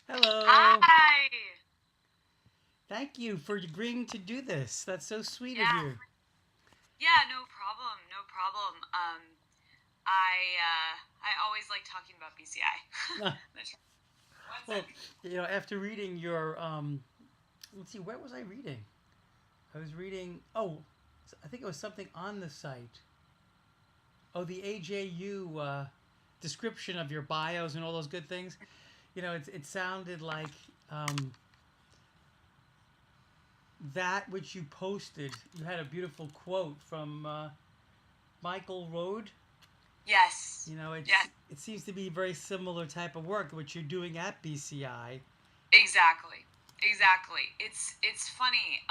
Hello. Hi. Thank you for agreeing to do this. That's so sweet of Yeah. you. Yeah, no problem. No problem. I always like talking about BCI. That's one Well, second. after reading your let's see, where was I reading? I was reading. Oh, I think it was something on the site. Oh, the AJU description of your bios and all those good things. It sounded like um, that which you posted. You had a beautiful quote from Michael Road. Yes. It's Yes. it seems to be very similar type of work which you're doing at BCI. Exactly. Exactly. It's funny.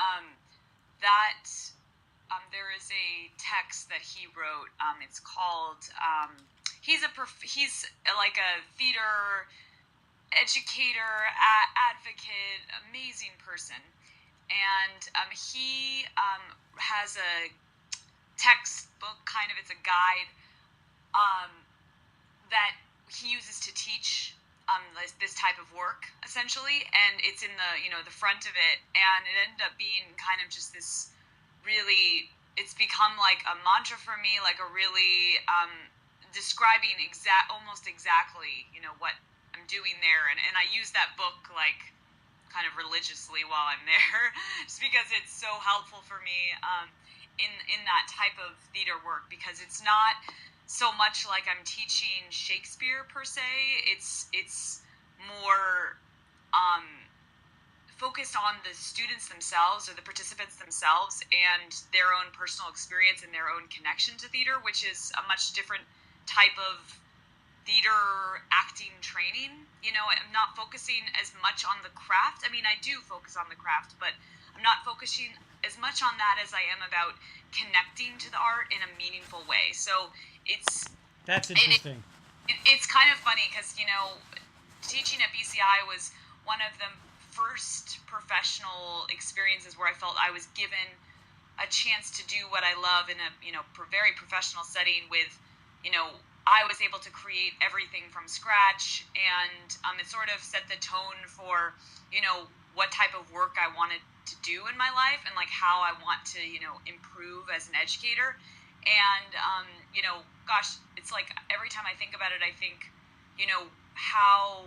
That there is a text that he wrote. It's called. He's like a theater educator, advocate, amazing person, and he has a textbook, kind of, it's a guide um, that he uses to teach this type of work, essentially, and it's in the front of it, and it ended up being kind of just this really, it's become like a mantra for me, like a really describing almost exactly what I'm doing there, and I use that book like kind of religiously while I'm there, just because it's so helpful for me in that type of theater work, because it's not so much like I'm teaching Shakespeare per se. It's more um, focused on the students themselves or the participants themselves and their own personal experience and their own connection to theater, which is a much different type of theater acting training. I'm not focusing as much on the craft. I mean, I do focus on the craft, but I'm not focusing as much on that as I am about connecting to the art in a meaningful way. So it's That's it, interesting. it's kind of funny because teaching at BCI was one of the first professional experiences where I felt I was given a chance to do what I love in a very professional setting with you know I was able to create everything from scratch, and it sort of set the tone for what type of work I wanted to do in my life, and like how I want to improve as an educator. And gosh, it's like every time I think about it, I think how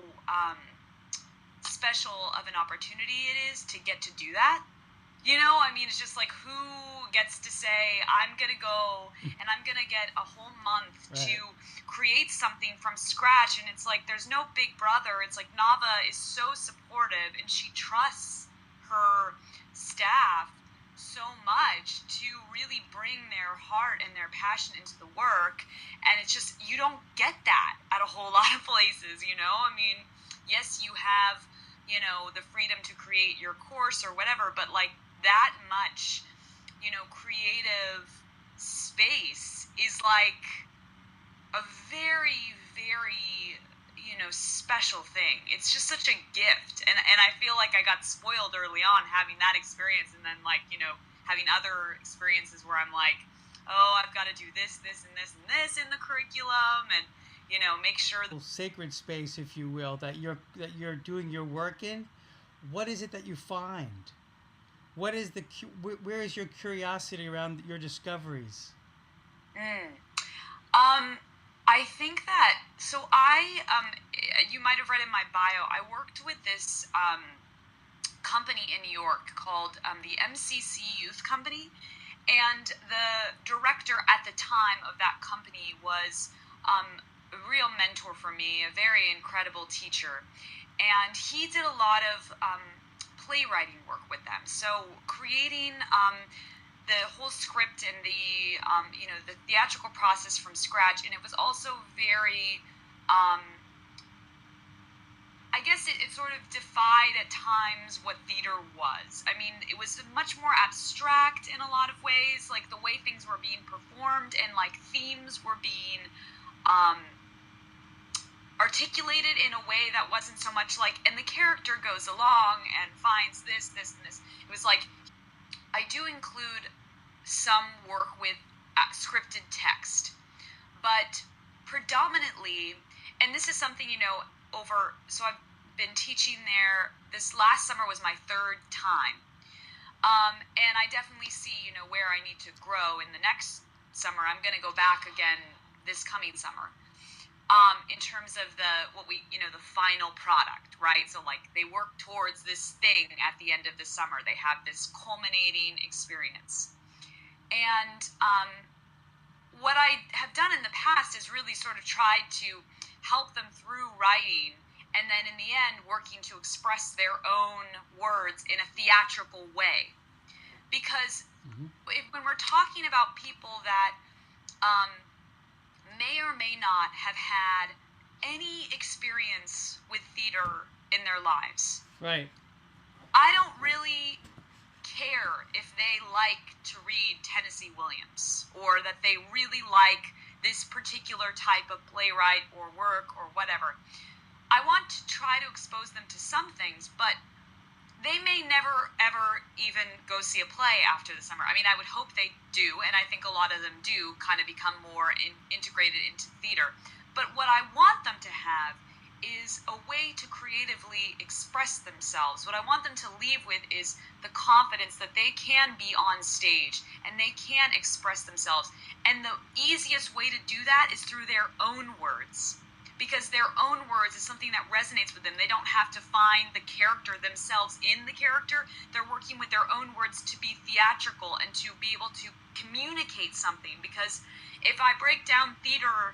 special of an opportunity it is to get to do that. I mean, it's just like, who gets to say, I'm going to go and I'm going to get a whole month to Right. create something from scratch? And it's like, there's no big brother. It's like Nava is so supportive and she trusts her staff so much to really bring their heart and their passion into the work. And it's just, you don't get that at a whole lot of places. I mean, yes, you have the freedom to create your course or whatever, but like that much creative space is like a very, very special thing. It's just such a gift, and I feel like I got spoiled early on having that experience, and then like having other experiences where I'm like, oh, I've got to do this and this and this in the curriculum, and make sure Sacred space, if you will, that you're doing your work in. What is it that you find? What is where is your curiosity around your discoveries? mm. Um, I think that so you might have read in my bio, I worked with this company in New York called the MCC Youth Company, and the director at the time of that company was a real mentor for me, a very incredible teacher, and he did a lot of playwriting work with them. So creating the whole script and the theatrical process from scratch, and it was also very I guess it sort of defied at times what theater was. I mean, it was much more abstract in a lot of ways, like the way things were being performed and like themes were being um, articulated in a way that wasn't so much like, and the character goes along and finds this, and this. It was like, I do include some work with scripted text, but predominantly, and this is something over. So I've been teaching there. This last summer was my third time. And I definitely see, where I need to grow in the next summer. I'm going to go back again this coming summer. In terms of the final product, right? So like they work towards this thing at the end of the summer. They have this culminating experience. And what I have done in the past is really sort of tried to help them through writing, and then in the end working to express their own words in a theatrical way. Because when we're talking about people that may or may not have had any experience with theater in their lives. Right. I don't really care if they like to read Tennessee Williams or that they really like this particular type of playwright or work or whatever. I want to try to expose them to some things, but they may never, ever even go see a play after the summer. I mean, I would hope they do, and I think a lot of them do kind of become more integrated into theater. But what I want them to have is a way to creatively express themselves. What I want them to leave with is the confidence that they can be on stage and they can express themselves. And the easiest way to do that is through their own words. Because their own words is something that resonates with them. They don't have to find the character themselves in the character. They're working with their own words to be theatrical and to be able to communicate something. Because if I break down theater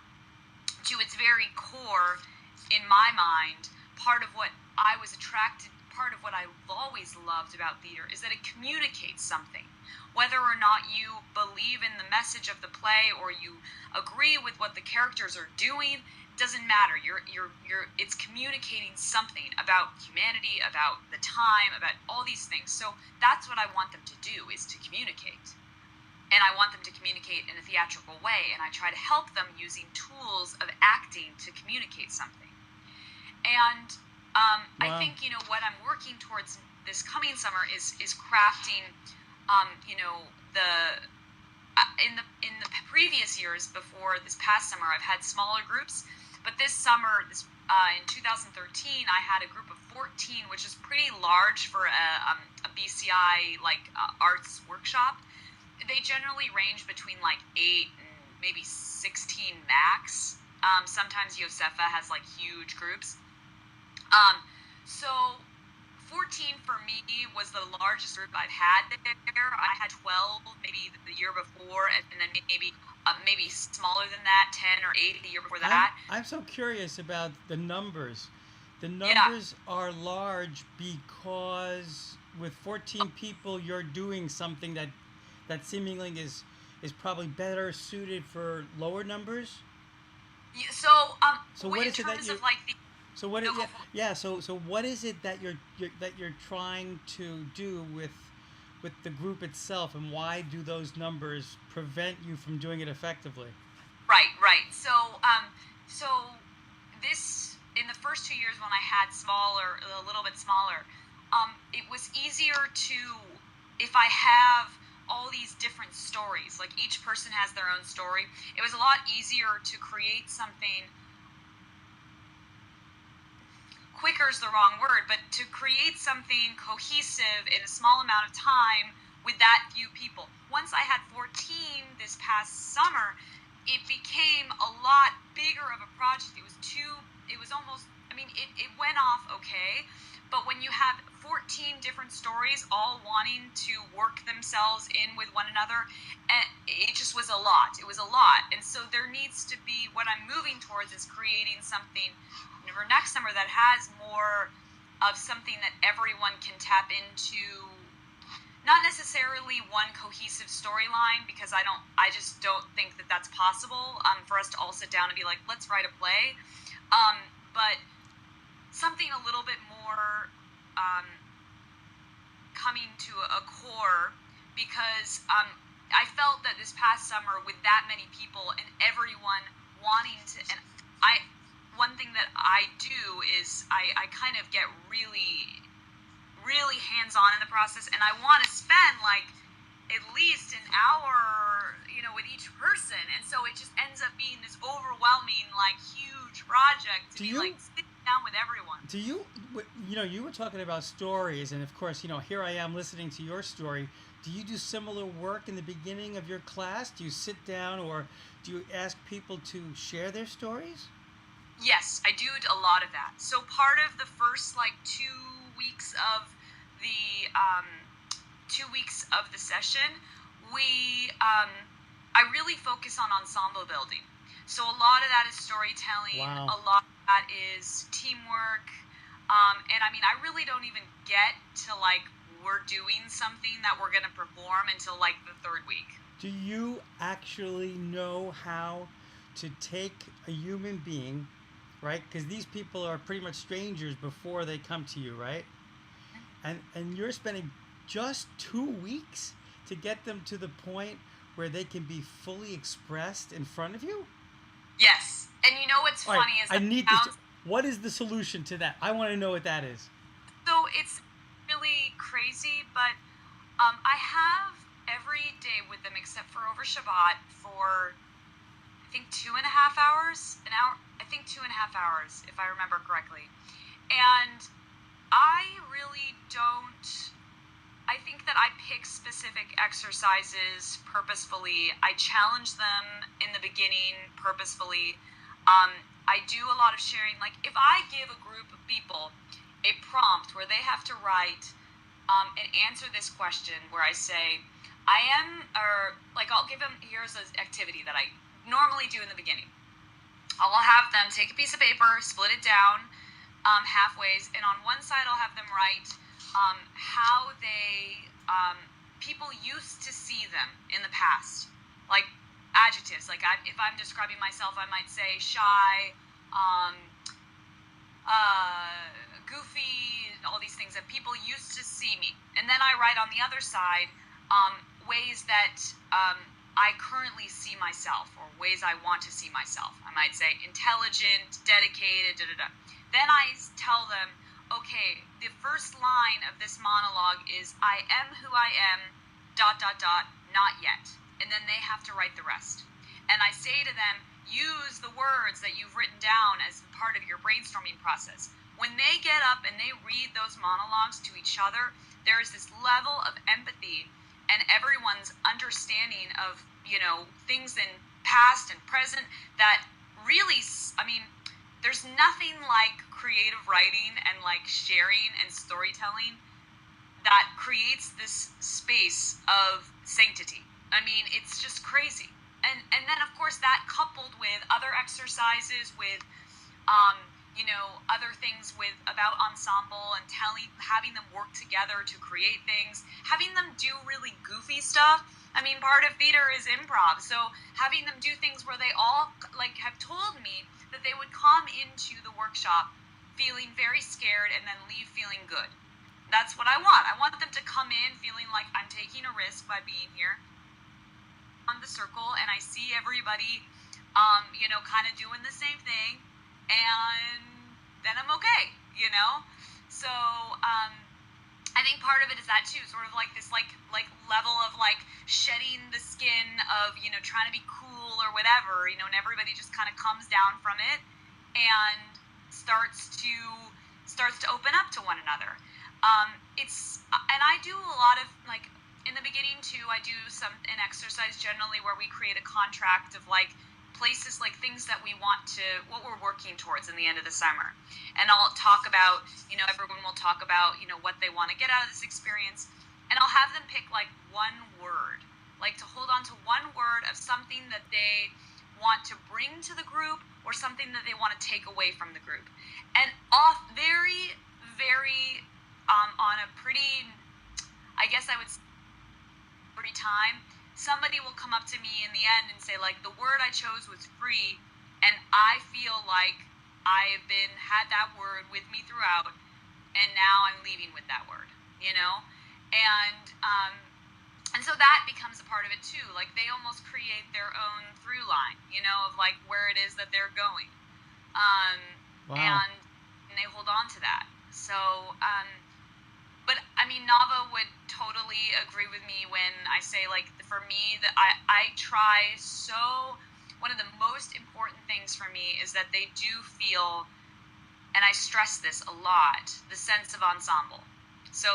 to its very core, in my mind, part of what I was attracted, part of what I've always loved about theater is that it communicates something. Whether or not you believe in the message of the play or you agree with what the characters are doing, doesn't matter. It's communicating something about humanity, about the time, about all these things. So that's what I want them to do, is to communicate. And I want them to communicate in a theatrical way, and I try to help them using tools of acting to communicate something. And Wow. I think what I'm working towards this coming summer is crafting in the previous years before this past summer I've had smaller groups, but this summer in 2013 I had a group of 14, which is pretty large for a BCI arts workshop. They generally range between 8 and maybe 16 max. Sometimes Josefa has huge groups. So 14 for me was the largest group I've had there. I had 12 maybe the year before, and then maybe smaller than that, 10 or 8 the year before that. I'm so curious about the numbers. The numbers are large because with 14 people you're doing something that seemingly is probably better suited for lower numbers. Yeah, so what in is it terms that of the So what? So what is it that you're trying to do with the group itself, and why do those numbers prevent you from doing it effectively? Right. So this in the first 2 years when I had a little bit smaller, it was easier to, if I have all these different stories, like each person has their own story, it was a lot easier to create something. Quicker is the wrong word, but to create something cohesive in a small amount of time with that few people. Once I had 14 this past summer, it became a lot bigger of a project. It went off okay, but when you have 14 different stories all wanting to work themselves in with one another, it just was a lot. It was a lot. And so there needs to be, what I'm moving towards is creating something for next summer that has more of something that everyone can tap into. Not necessarily one cohesive storyline, because I just don't think that that's possible for us to all sit down and be like, let's write a play. But something a little bit more coming to a core, because I felt that this past summer with that many people and everyone wanting to, and one thing that I do is I kind of get really, really hands-on in the process, and I want to spend at least an hour, with each person, and so it just ends up being this overwhelming, huge project to down with everyone. Do you, you were talking about stories, and of course, here I am listening to your story. Do you do similar work in the beginning of your class? Do you sit down, or do you ask people to share their stories? Yes, I do a lot of that. So part of the first like 2 weeks of the 2 weeks of the session, we I really focus on ensemble building. So a lot of that is storytelling. Wow. A lot of that is teamwork. And I mean, I really don't even get to like we're doing something that we're going to perform until like the third week. Do you actually know how to take a human being, right? Because these people are pretty much strangers before they come to you, right? And you're spending just 2 weeks to get them to the point where they can be fully expressed in front of you? Yes. And you know what's funny is I need this. What is the solution to that? I want to know what that is. So it's really crazy, but I have every day with them except for over Shabbat for I think 2.5 hours, an hour. I think 2.5 hours, if I remember correctly. And I really don't. I think that I pick specific exercises purposefully. I challenge them in the beginning purposefully. I do a lot of sharing. Like if I give a group of people a prompt where they have to write and answer this question, where I say, I'll give them, here's an activity that I normally do in the beginning. I'll have them take a piece of paper, split it down halfways, and on one side I'll have them write how people used to see them in the past, like adjectives. Like if I'm describing myself, I might say shy, goofy, all these things that people used to see me. And then I write on the other side ways that I currently see myself, or ways I want to see myself. I might say intelligent, dedicated, da-da-da. Then I tell them, okay, the first line of this monologue is, I am who I am, ... not yet. And then they have to write the rest. And I say to them, use the words that you've written down as part of your brainstorming process. When they get up and they read those monologues to each other, there is this level of empathy and everyone's understanding of, things in past and present that really, there's nothing like creative writing and like sharing and storytelling that creates this space of sanctity. It's just crazy. And then of course that coupled with other exercises, with other things about ensemble and having them work together to create things, having them do really goofy stuff. Part of theater is improv, so having them do things where they all have told me that they would come into the workshop feeling very scared and then leave feeling good. That's what I want. I want them to come in feeling like I'm taking a risk by being here on the circle, and I see everybody kind of doing the same thing, and then I'm okay, So I think part of it is that too, sort of like this like level of like shedding the skin of trying to be cool or whatever, and everybody just kind of comes down from it and starts to open up to one another. And I do a lot of like in the beginning too. I do an exercise generally where we create a contract of like places, like things that we want to, what we're working towards in the end of the summer. And I'll talk about, everyone will talk about, what they want to get out of this experience. And I'll have them pick like one word, like to hold on to one word of something that they want to bring to the group or something that they want to take away from the group. And very, very, on a pretty, I guess I would say, pretty time, somebody will come up to me in the end and say, like, the word I chose was free, and I feel like I've had that word with me throughout, and now I'm leaving with that word, And so that becomes a part of it too. Like they almost create their own through line, of like where it is that they're going. Wow. And they hold on to that. So, but Nava would totally agree with me when I say, like, for me, that I try one of the most important things for me is that they do feel and I stress this a lot, the sense of ensemble. So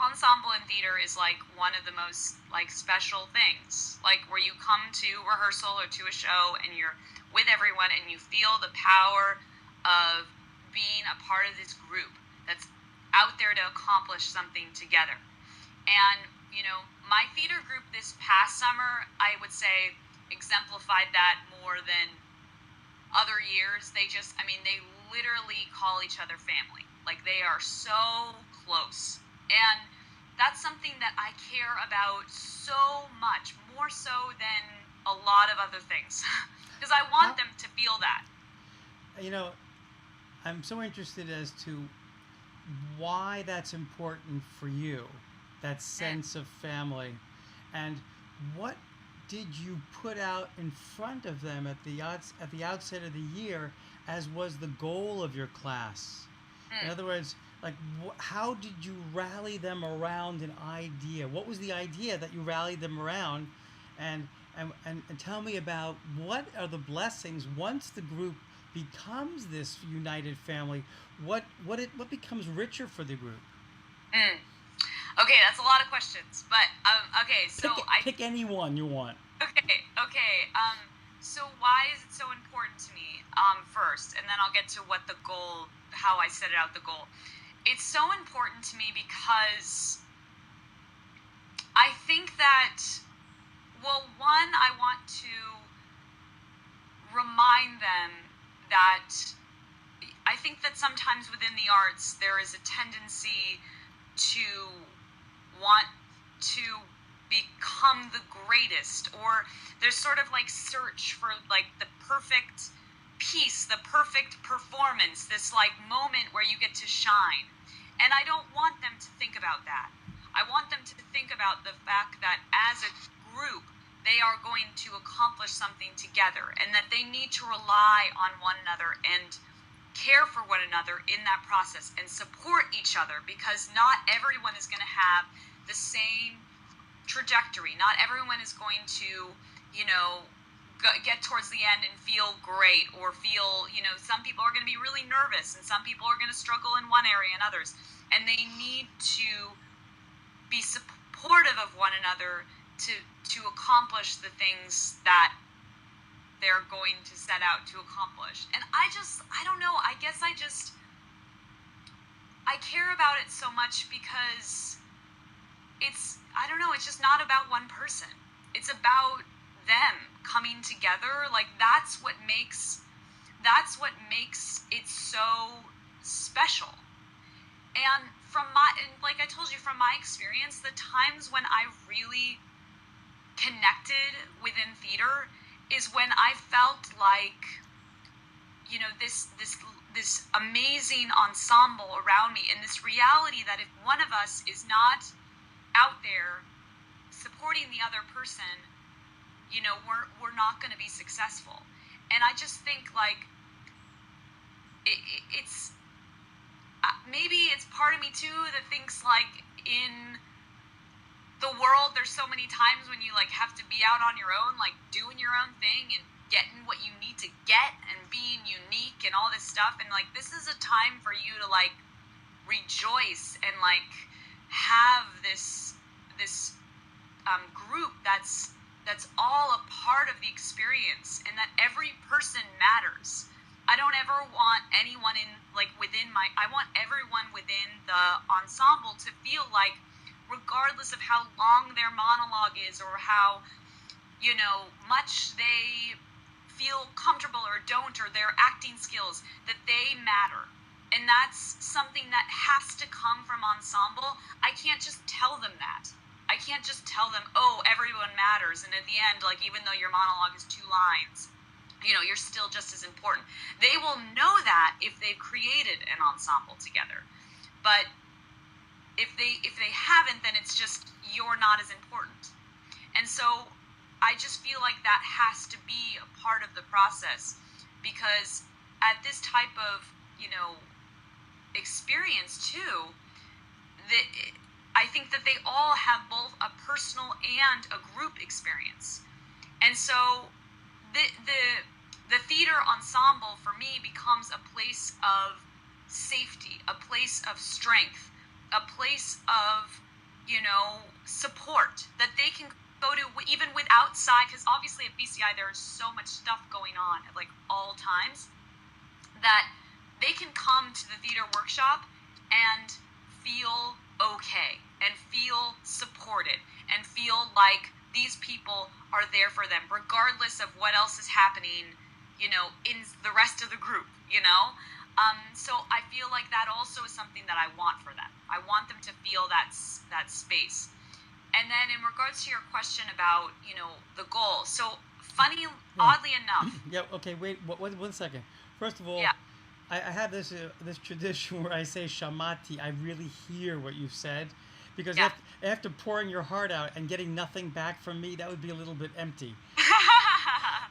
ensemble in theater is like one of the most like special things, like where you come to rehearsal or to a show and you're with everyone and you feel the power of being a part of this group that's out there to accomplish something together. And, you know, my theater group this past summer, I would say, exemplified that more than other years. They literally call each other family. Like, they are so close. And that's something that I care about so much, more so than a lot of other things. Because I want them to feel that. You know, I'm so interested as to why that's important for you, that sense of family, and what did you put out in front of them at the outset of the year as was the goal of your class? In other words, like, how did you rally them around an idea? What was the idea that you rallied them around? And tell me about what are the blessings once the group becomes this united family. What becomes richer for the group? Okay, that's a lot of questions, but okay. So pick any one you want. Okay. So why is it so important to me? First, and then I'll get to what the goal, how I set out the goal. It's so important to me because I think that, well, one, I want to remind them that I think that sometimes within the arts there is a tendency to want to become the greatest, or there's sort of like search for like the perfect piece, the perfect performance, this like moment where you get to shine. And I don't want them to think about that. I want them to think about the fact that as a group they are going to accomplish something together, and that they need to rely on one another and care for one another in that process and support each other, because not everyone is going to have the same trajectory. Not everyone is going to, get towards the end and feel great, or feel, some people are going to be really nervous and some people are going to struggle in one area and others. And they need to be supportive of one another to accomplish the things that they're going to set out to accomplish. And I don't know, I guess I care about it so much because it's just not about one person. It's about them coming together. Like, that's what makes it so special. And like I told you, from my experience, the times when I really connected within theater is when I felt like, this amazing ensemble around me, and this reality that if one of us is not out there supporting the other person, we're not going to be successful. And I just think like it's maybe it's part of me too that thinks like in the world there's so many times when you like have to be out on your own, like doing your own thing and getting what you need to get and being unique and all this stuff. And like, this is a time for you to like rejoice and like have this group that's all a part of the experience, and that every person matters. I don't ever want anyone I want everyone within the ensemble to feel like, regardless of how long their monologue is or how, much they feel comfortable or don't, or their acting skills, that they matter. And that's something that has to come from ensemble. I can't just tell them that. I can't just tell them, oh, everyone matters, and at the end, like, even though your monologue is 2 lines, you're still just as important. They will know that if they've created an ensemble together. But if they haven't, then it's just, you're not as important. And so I just feel like that has to be a part of the process, because at this type of, experience too, I think that they all have both a personal and a group experience. And so the theater ensemble for me becomes a place of safety, a place of strength, a place of, support that they can go to even with outside, because obviously at BCI there is so much stuff going on at like all times, that they can come to the theater workshop and feel okay and feel supported and feel like these people are there for them regardless of what else is happening, in the rest of the group. So I feel like that also is something that I want for them. I want them to feel that space. And then in regards to your question about, the goal. So funny, oddly enough. Yeah. Okay. Wait. One second. First of all, Yeah. I have this tradition where I say shamati. I really hear what you've said, because Yeah. after pouring your heart out and getting nothing back from me, that would be a little bit empty.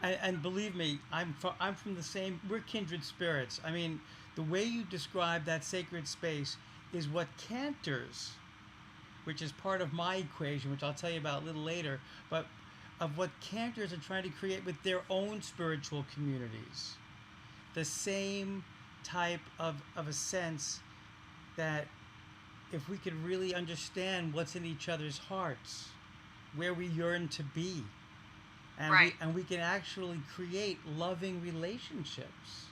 And believe me, I'm from the same. We're kindred spirits. I mean, the way you describe that sacred space is what cantors, which is part of my equation, which I'll tell you about a little later, but of what cantors are trying to create with their own spiritual communities. The same type of a sense that if we could really understand what's in each other's hearts, where we yearn to be, and Right. we can actually create loving relationships,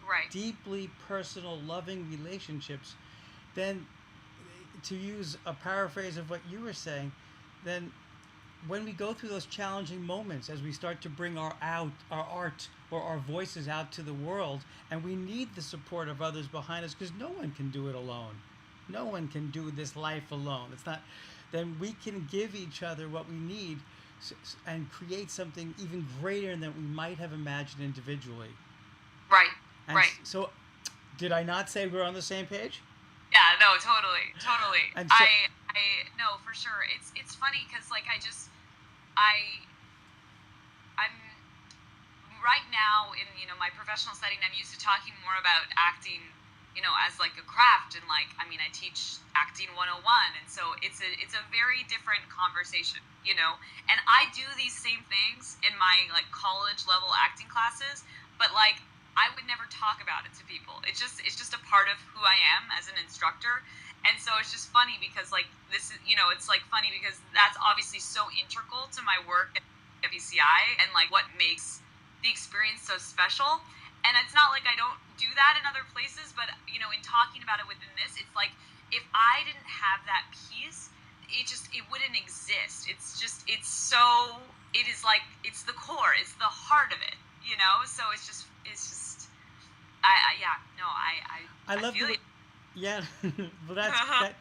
Right. deeply personal loving relationships, then, to use a paraphrase of what you were saying, then when we go through those challenging moments, as we start to bring our art or our voices out to the world, and we need the support of others behind us, because no one can do it alone. No one can do this life alone. It's not. Then we can give each other what we need, and create something even greater than we might have imagined individually. Right. And Right. so, did I not say we're on the same page? Yeah, no, totally. And so, I no, for sure. It's funny because like I I'm right now in my professional setting. I'm used to talking more about acting, as like a craft, and like I mean I teach acting 101, and so it's a very different conversation. And I do these same things in my like college level acting classes, but like I would never talk about it to people. It's just a part of who I am as an instructor. And so it's just funny because like this is it's like funny because that's obviously so integral to my work at BCI and like what makes the experience so special. And it's not like I don't do that in other places, but in talking about it within this, it's like if I didn't have that piece, it wouldn't exist. It is like it's the core, it's the heart of it. So it's just yeah, no, I love feel the you. yeah. Well,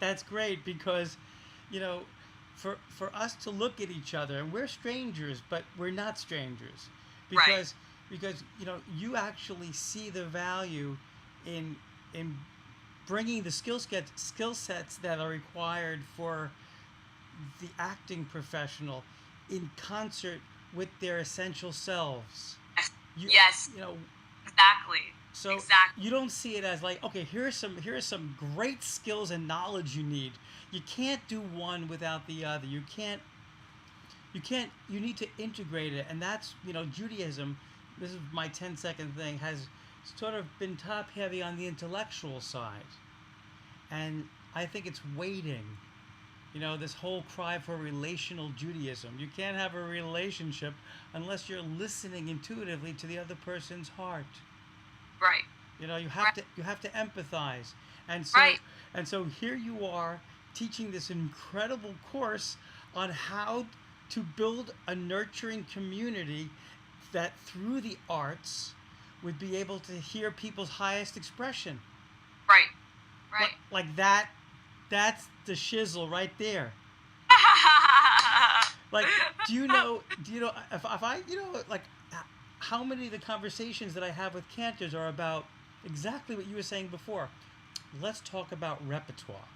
that's great, because, you know, for us to look at each other, and we're strangers, but we're not strangers, Right. because you actually see the value in bringing the skill sets that are required for the acting professional in concert with their essential selves. You, Yes, you know, exactly. so Exactly. you don't see it as like, okay, here are some great skills and knowledge you need. You can't do one without the other. You need to integrate it, and that's, Judaism. This is my 10-second thing, has sort of been top heavy on the intellectual side, and I think it's waiting. This whole cry for relational Judaism. You can't have a relationship unless you're listening intuitively to the other person's heart. Right. You have Right. to empathize, and so Right. here you are teaching this incredible course on how to build a nurturing community that through the arts would be able to hear people's highest expression. Right. Like, Right. like that. That's the shizzle right there. Like, do you know if I, like, how many of the conversations that I have with cantors are about exactly what you were saying before? Let's talk about repertoire.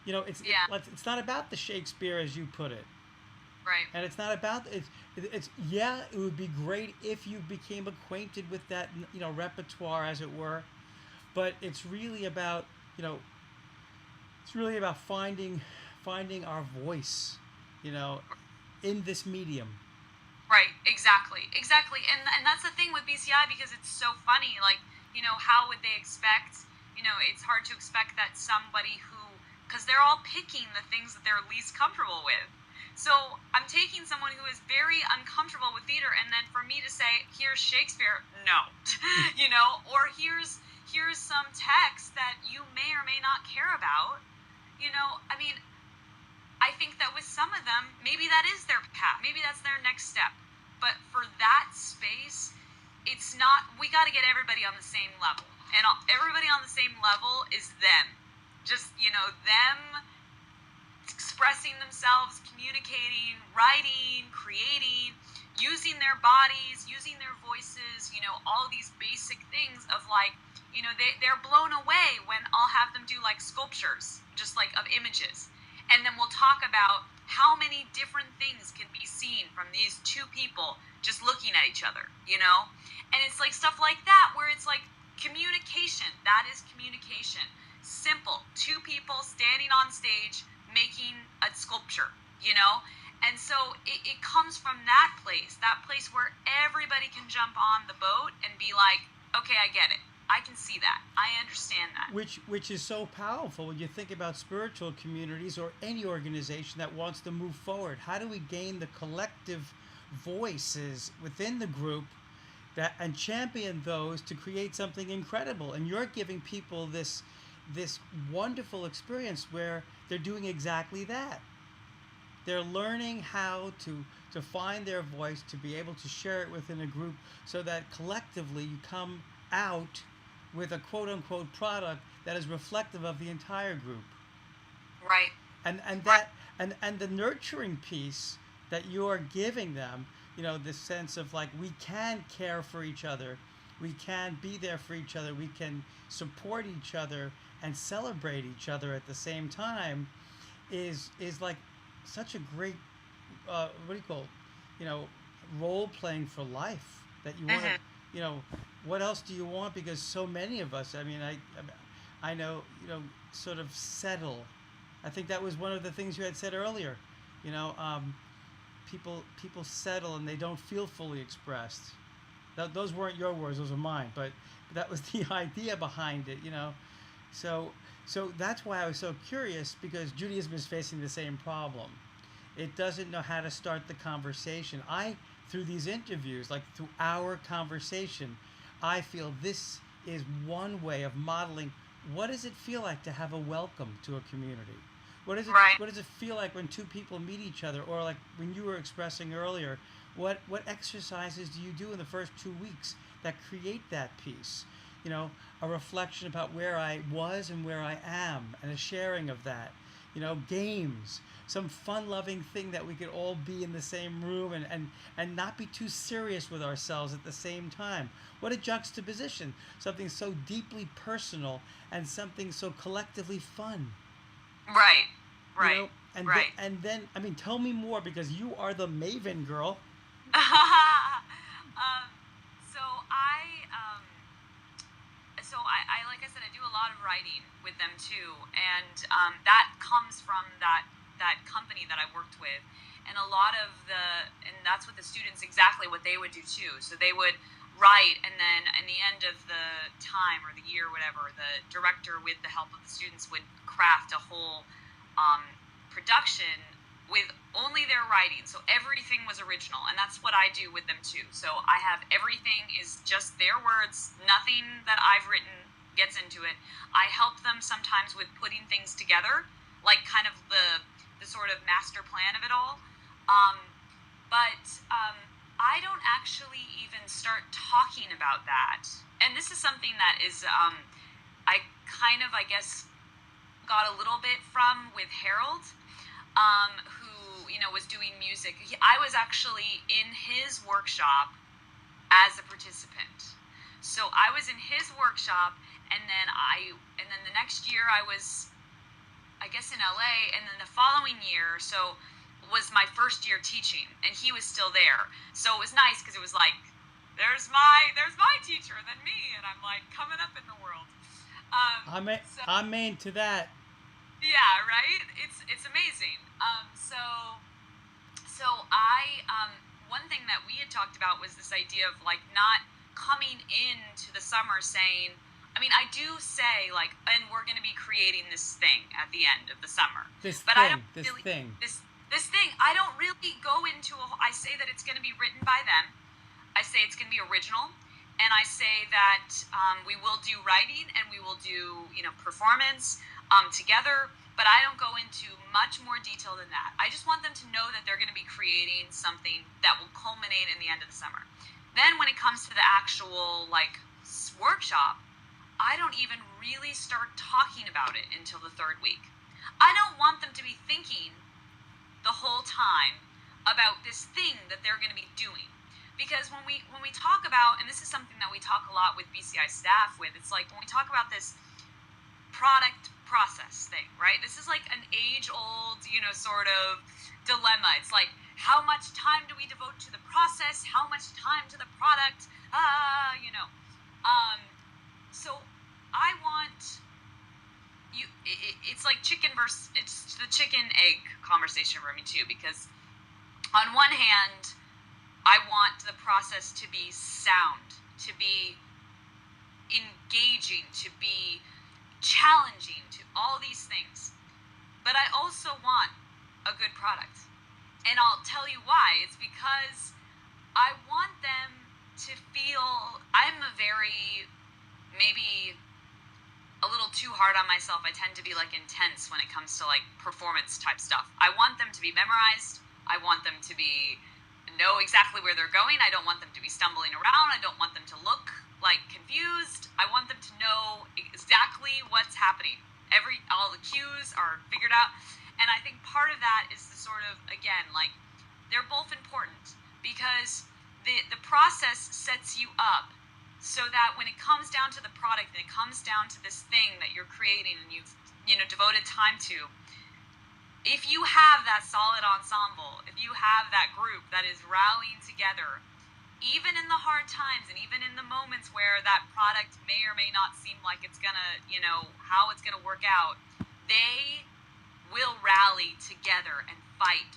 Yeah. It's not about the Shakespeare, as you put it, Right. and it's not about it's yeah, it would be great if you became acquainted with that, repertoire, as it were, but it's really about finding our voice, you know, in this medium. Right, exactly, exactly, and that's the thing with BCI because it's so funny. Like, how would they expect, it's hard to expect that somebody who, because they're all picking the things that they're least comfortable with. So I'm taking someone who is very uncomfortable with theater, and then for me to say, here's Shakespeare, no, or here's some text that you may or may not care about, I mean, I think that with some of them, maybe that is their path, maybe that's their next step. But for that space, it's not, we got to get everybody on the same level. And everybody on the same level is them. Just, them expressing themselves, communicating, writing, creating, using their bodies, using their voices, all these basic things of like, they're blown away when I'll have them do like sculptures, just like of images. And then we'll talk about how many different things can be seen from these two people just looking at each other, And it's like stuff like that where it's like communication. That is communication. Simple. Two people standing on stage making a sculpture, And so it comes from that place where everybody can jump on the boat and be like, okay, I get it. I can see that. I understand that. Which is so powerful when you think about spiritual communities or any organization that wants to move forward. How do we gain the collective voices within the group and champion those to create something incredible? And you're giving people this wonderful experience where they're doing exactly that. They're learning how to find their voice, to be able to share it within a group so that collectively you come out with a quote-unquote product that is reflective of the entire group. Right. And the nurturing piece that you're giving them, this sense of like, we can care for each other, we can be there for each other, we can support each other and celebrate each other at the same time, is like such a great role playing for life that you want to, what else do you want? Because so many of us, I mean, I know, sort of settle. I think that was one of the things you had said earlier. People settle and they don't feel fully expressed. Those weren't your words; those are mine. But that was the idea behind it. So that's why I was so curious, because Judaism is facing the same problem. It doesn't know how to start the conversation. Through these interviews, like through our conversation, I feel this is one way of modeling what does it feel like to have a welcome to a community. What does it feel like when two people meet each other, or like when you were expressing earlier, what exercises do you do in the first 2 weeks that create that piece? A reflection about where I was and where I am, and a sharing of that. Games, some fun-loving thing that we could all be in the same room and not be too serious with ourselves at the same time. What a juxtaposition. Something so deeply personal and something so collectively fun. Right. And then, I mean, tell me more, because you are the maven girl. So I like I said, I do a lot of writing with them too, and that comes from that company that I worked with, and that's what the students, exactly what they would do too. So they would write, and then in the end of the time or the year or whatever, the director, with the help of the students, would craft a whole production with only their writing. So everything was original, and that's what I do with them too. So I have everything is just their words, nothing that I've written gets into it. I help them sometimes with putting things together, like kind of the sort of master plan of it all. But I don't actually even start talking about that. And this is something that is, I kind of, I guess, got a little bit from with Harold, who, was doing music. I was actually in his workshop as a participant. So I was in his workshop, and then the next year I was, I guess, in LA, and then the following year, so was my first year teaching, and he was still there. So it was nice, because it was like, there's my teacher, then me, and I'm like coming up in the world. I'm into that. Yeah, right. It's amazing. So I one thing that we had talked about was this idea of like not coming into the summer saying, I mean, I do say, like, and we're going to be creating this thing at the end of the summer. This but thing, I don't this really, thing. This thing, I don't really go into I say that it's going to be written by them. I say it's going to be original. And I say that we will do writing and we will do, performance together. But I don't go into much more detail than that. I just want them to know that they're going to be creating something that will culminate in the end of the summer. Then when it comes to the actual, like, workshop, I don't even really start talking about it until the third week. I don't want them to be thinking the whole time about this thing that they're going to be doing. Because when we talk about, and this is something that we talk a lot with BCI staff with, it's like when we talk about this product process thing, right? This is like an age-old, sort of dilemma. It's like, how much time do we devote to the process? How much time to the product? So I want you. It's like it's the chicken egg conversation for me too, because on one hand, I want the process to be sound, to be engaging, to be challenging, to all these things. But I also want a good product. And I'll tell you why. It's because I want them to feel, I'm maybe a little too hard on myself. I tend to be like intense when it comes to like performance type stuff. I want them to be memorized. I want them to know exactly where they're going. I don't want them to be stumbling around. I don't want them to look like confused. I want them to know exactly what's happening. All the cues are figured out. And I think part of that is the sort of, again, like, they're both important because the process sets you up so that when it comes down to the product and it comes down to this thing that you're creating and you've devoted time to, if you have that solid ensemble, if you have that group that is rallying together, even in the hard times and even in the moments where that product may or may not seem like it's gonna, how it's gonna work out, they will rally together and fight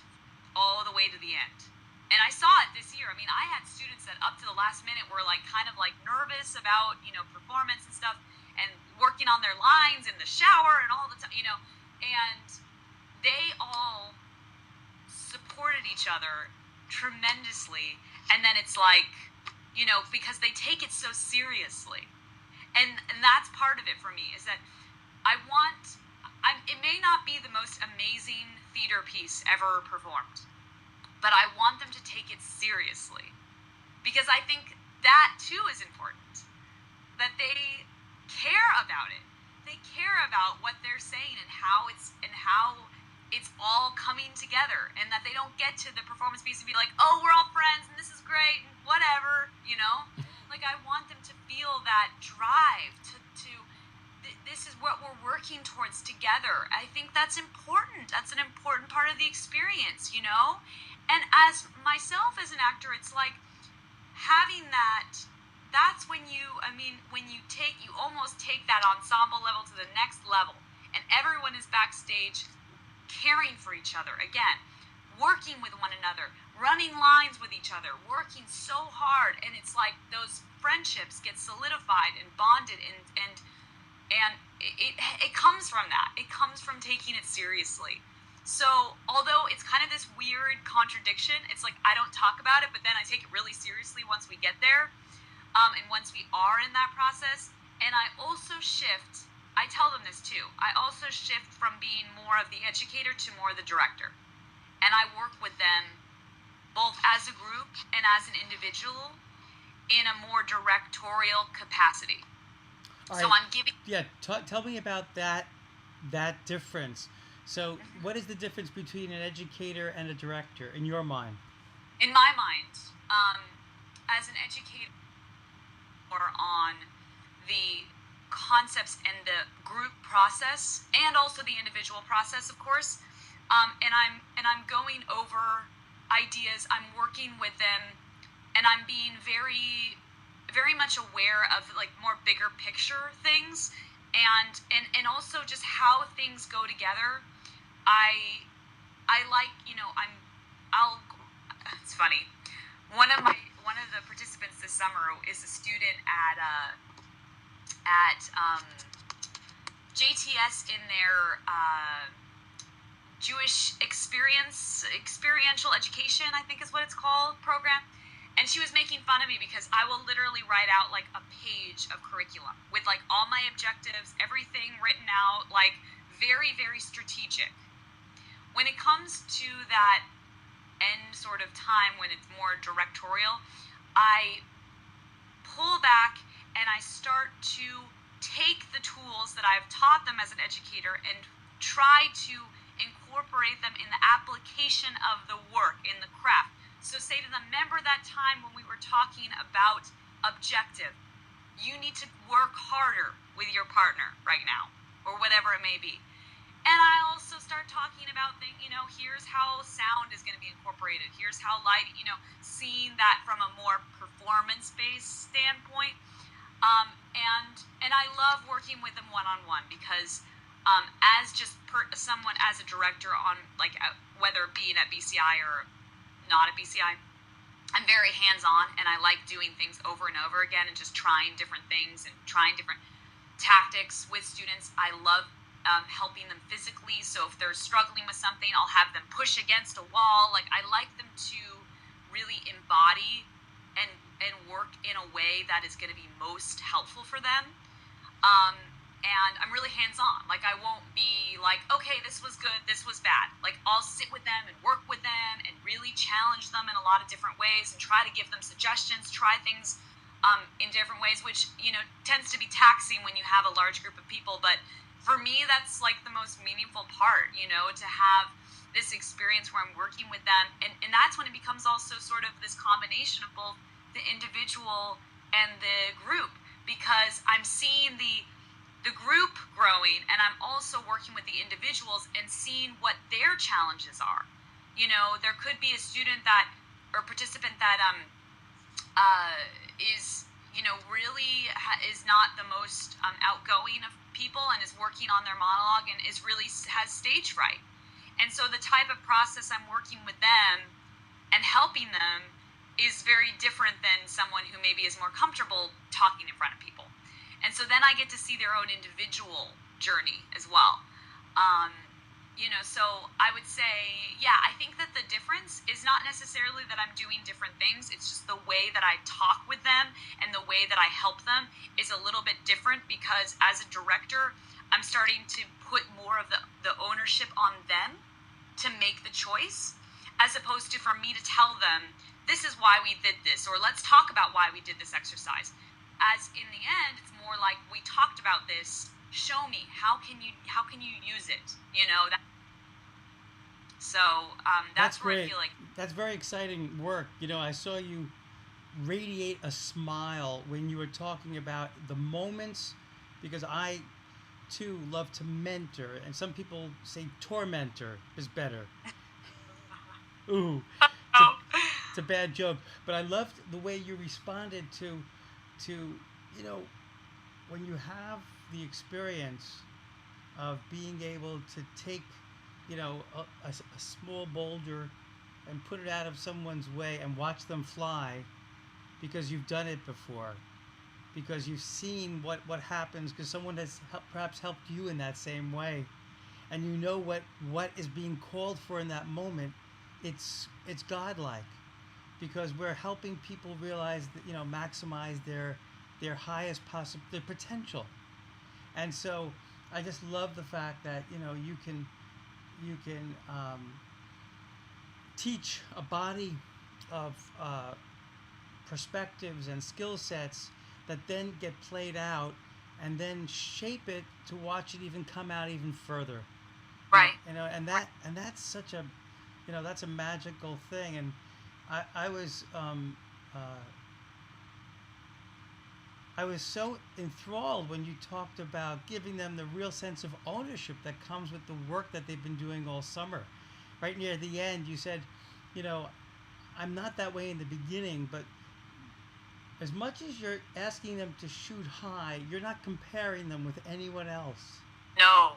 all the way to the end. And I saw it this year. I mean, I had students that up to the last minute were like kind of like nervous about, performance and stuff, and working on their lines in the shower and all the time, and they all supported each other tremendously. And then it's like, because they take it so seriously. And that's part of it for me, is that it may not be the most amazing theater piece ever performed, but I want them to take it seriously. Because I think that too is important. That they care about it. They care about what they're saying and how it's all coming together, and that they don't get to the performance piece and be like, oh, we're all friends and this is great and whatever, Like, I want them to feel that drive to this is what we're working towards together. I think that's important. That's an important part of the experience, And as myself as an actor, it's like having that's when you almost take that ensemble level to the next level, and everyone is backstage caring for each other, again, working with one another, running lines with each other, working so hard, and it's like those friendships get solidified and bonded, and it comes from that. It comes from taking it seriously. So although it's kind of this weird contradiction, it's like I don't talk about it, but then I take it really seriously once we get there, and once we are in that process. And I also shift. I tell them this too. I also shift from being more of the educator to more the director. And I work with them both as a group and as an individual in a more directorial capacity. So I'm giving... Yeah, tell me about that difference. So what is the difference between an educator and a director in your mind? In my mind, as an educator, or on the concepts and the group process, and also the individual process, of course. And I'm going over ideas. I'm working with them, and I'm being very, very much aware of like more bigger picture things, and also just how things go together. I like, it's funny. One of the participants this summer is a student at at JTS in their Jewish experiential education, I think is what it's called, program. And she was making fun of me because I will literally write out like a page of curriculum with like all my objectives, everything written out, like very, very strategic. When it comes to that end sort of time when it's more directorial, I pull back and I start to take the tools that I've taught them as an educator and try to incorporate them in the application of the work, in the craft. So say to them, remember that time when we were talking about objective? You need to work harder with your partner right now, or whatever it may be. And I also start talking about things, here's how sound is going to be incorporated. Here's how lighting, seeing that from a more performance-based standpoint. And I love working with them one-on-one because as just someone, as a director on, like, whether being at BCI or not at BCI, I'm very hands-on, and I like doing things over and over again and just trying different things and trying different tactics with students. I love helping them physically, so if they're struggling with something, I'll have them push against a wall. Like, I like them to really embody and work in a way that is going to be most helpful for them. And I'm really hands-on. Like, I won't be like, okay, this was good, this was bad. Like, I'll sit with them and work with them and really challenge them in a lot of different ways and try to give them suggestions, try things in different ways, which, tends to be taxing when you have a large group of people. But for me, that's like the most meaningful part, to have this experience where I'm working with them. And that's when it becomes also sort of this combination of both the individual and the group, because I'm seeing the group growing, and I'm also working with the individuals and seeing what their challenges are. There could be a student or participant that is, really is not the most outgoing of people and is working on their monologue and has stage fright. And so the type of process I'm working with them and helping them is very different than someone who maybe is more comfortable talking in front of people. And so then I get to see their own individual journey as well. So I would say, yeah, I think that the difference is not necessarily that I'm doing different things. It's just the way that I talk with them and the way that I help them is a little bit different, because as a director, I'm starting to put more of the ownership on them to make the choice, as opposed to for me to tell them, this is why we did this, or let's talk about why we did this exercise. As in the end, it's more like, we talked about this, show me, how can you use it, so that's where great. I feel like that's very exciting work. I saw you radiate a smile when you were talking about the moments, because I too love to mentor, and some people say tormentor is better. Ooh, it's a bad joke, but I loved the way you responded to when you have the experience of being able to take a small boulder and put it out of someone's way and watch them fly, because you've done it before, because you've seen what happens, because someone has perhaps helped you in that same way, and what is being called for in that moment. It's godlike, because we're helping people realize that, maximize their highest possible, their potential. And so I just love the fact that you can teach a body of perspectives and skill sets that then get played out, and then shape it to watch it even come out even further. right. And that's such a that's a magical thing. And I was I was so enthralled when you talked about giving them the real sense of ownership that comes with the work that they've been doing all summer. Right near the end, you said, I'm not that way in the beginning, but as much as you're asking them to shoot high, you're not comparing them with anyone else. No.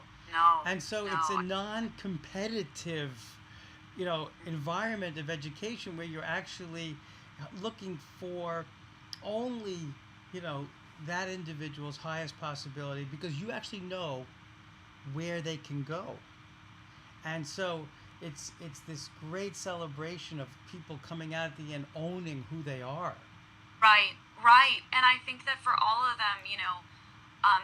And so it's a non-competitive, environment of education where you're actually looking for only, that individual's highest possibility, because you actually know where they can go. And so it's this great celebration of people coming out at the end owning who they are. Right, right. And I think that for all of them, um,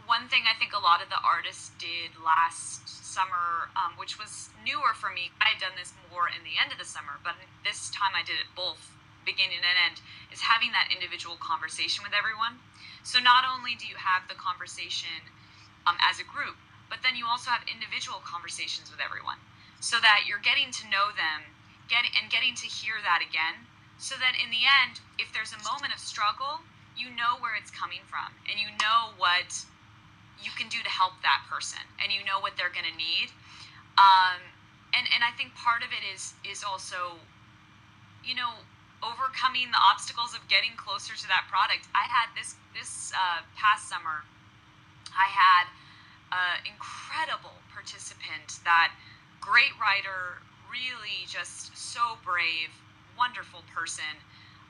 one thing I think a lot of the artists did last summer, which was newer for me. I had done this more in the end of the summer, but this time I did it both beginning and end, is having that individual conversation with everyone. So not only do you have the conversation as a group, but then you also have individual conversations with everyone, so that you're getting to know them, getting to hear that again, so that in the end, if there's a moment of struggle, you know where it's coming from, and you know what you can do to help that person, and you know what they're going to need. And I think part of it is also, overcoming the obstacles of getting closer to that product. I had this past summer, I had an incredible participant, that great writer, really just so brave, wonderful person,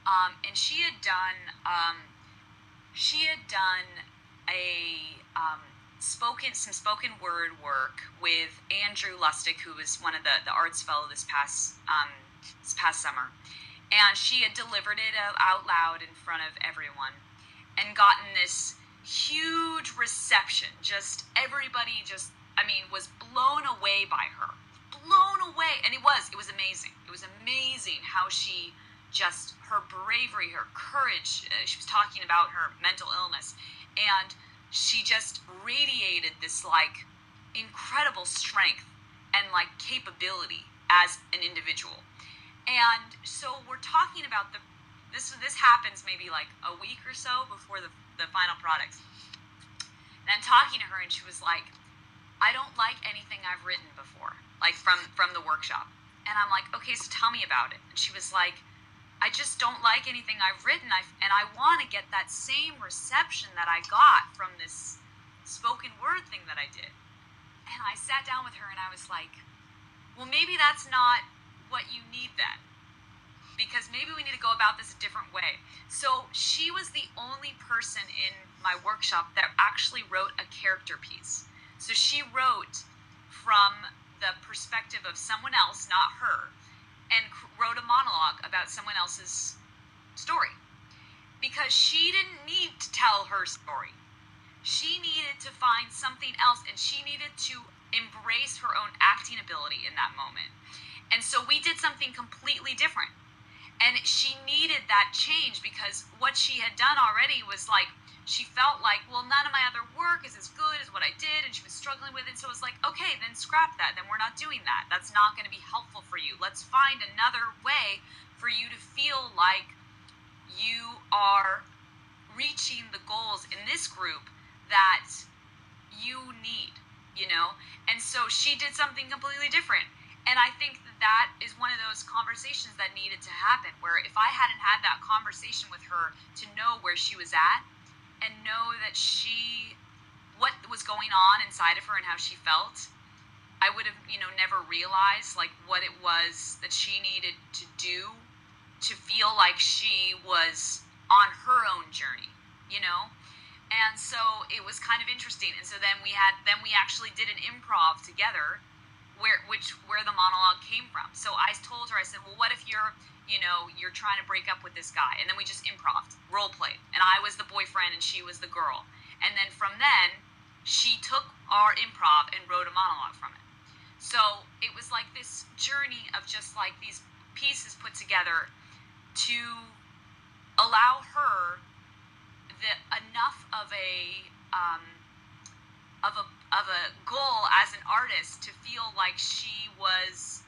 and she had done some spoken word work with Andrew Lustig, who was one of the arts fellow this past summer, and she had delivered it out loud in front of everyone, and gotten this huge reception. Just everybody was blown away by her, and it was amazing. It was amazing how she just, her bravery, her courage. She was talking about her mental illness, and she just radiated this incredible strength and capability as an individual. And so we're talking about this happens maybe a week or so before the final product. And I'm talking to her, and she was like, I don't like anything I've written before, from the workshop. And I'm like, okay, so tell me about it. And she was like, I just don't like anything I've written, and I want to get that same reception that I got from this spoken word thing that I did. And I sat down with her, and I was like, well, maybe that's not what you need then, because maybe we need to go about this a different way. So she was the only person in my workshop that actually wrote a character piece. So she wrote from the perspective of someone else, not her, and wrote a monologue about someone else's story, because she didn't need to tell her story. She needed to find something else, and she needed to embrace her own acting ability in that moment. And so we did something completely different, and she needed that change, because what she had done already was she felt like, well, none of my other work is as good as what I did, and she was struggling with it. So it was like, okay, then scrap that. Then we're not doing that. That's not going to be helpful for you. Let's find another way for you to feel like you are reaching the goals in this group that you need, And so she did something completely different. And I think that is one of those conversations that needed to happen, where if I hadn't had that conversation with her to know where she was at, and know that what was going on inside of her and how she felt, I would have, never realized what it was that she needed to do to feel like she was on her own journey, And so it was kind of interesting. And so then we actually did an improv together, where the monologue came from. So I told her, I said, well, what if you're trying to break up with this guy? And then we just improv'd, role played. And I was the boyfriend and she was the girl. And then from then, she took our improv and wrote a monologue from it. So it was this journey of just these pieces put together to allow her enough of a goal as an artist to feel like she was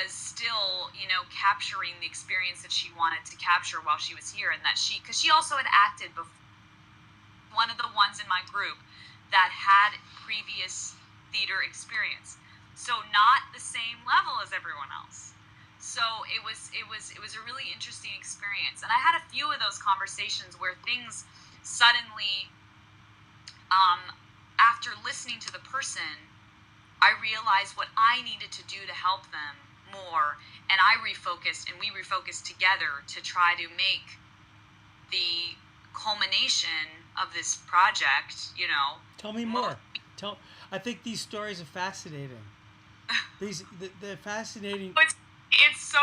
still, capturing the experience that she wanted to capture while she was here, and that because she also had acted before, one of the ones in my group that had previous theater experience, so not the same level as everyone else. So it was a really interesting experience, and I had a few of those conversations where things suddenly, after listening to the person, I realized what I needed to do to help them more, and we refocused together to try to make the culmination of this project, Tell me more. I think these stories are fascinating. They're fascinating. It's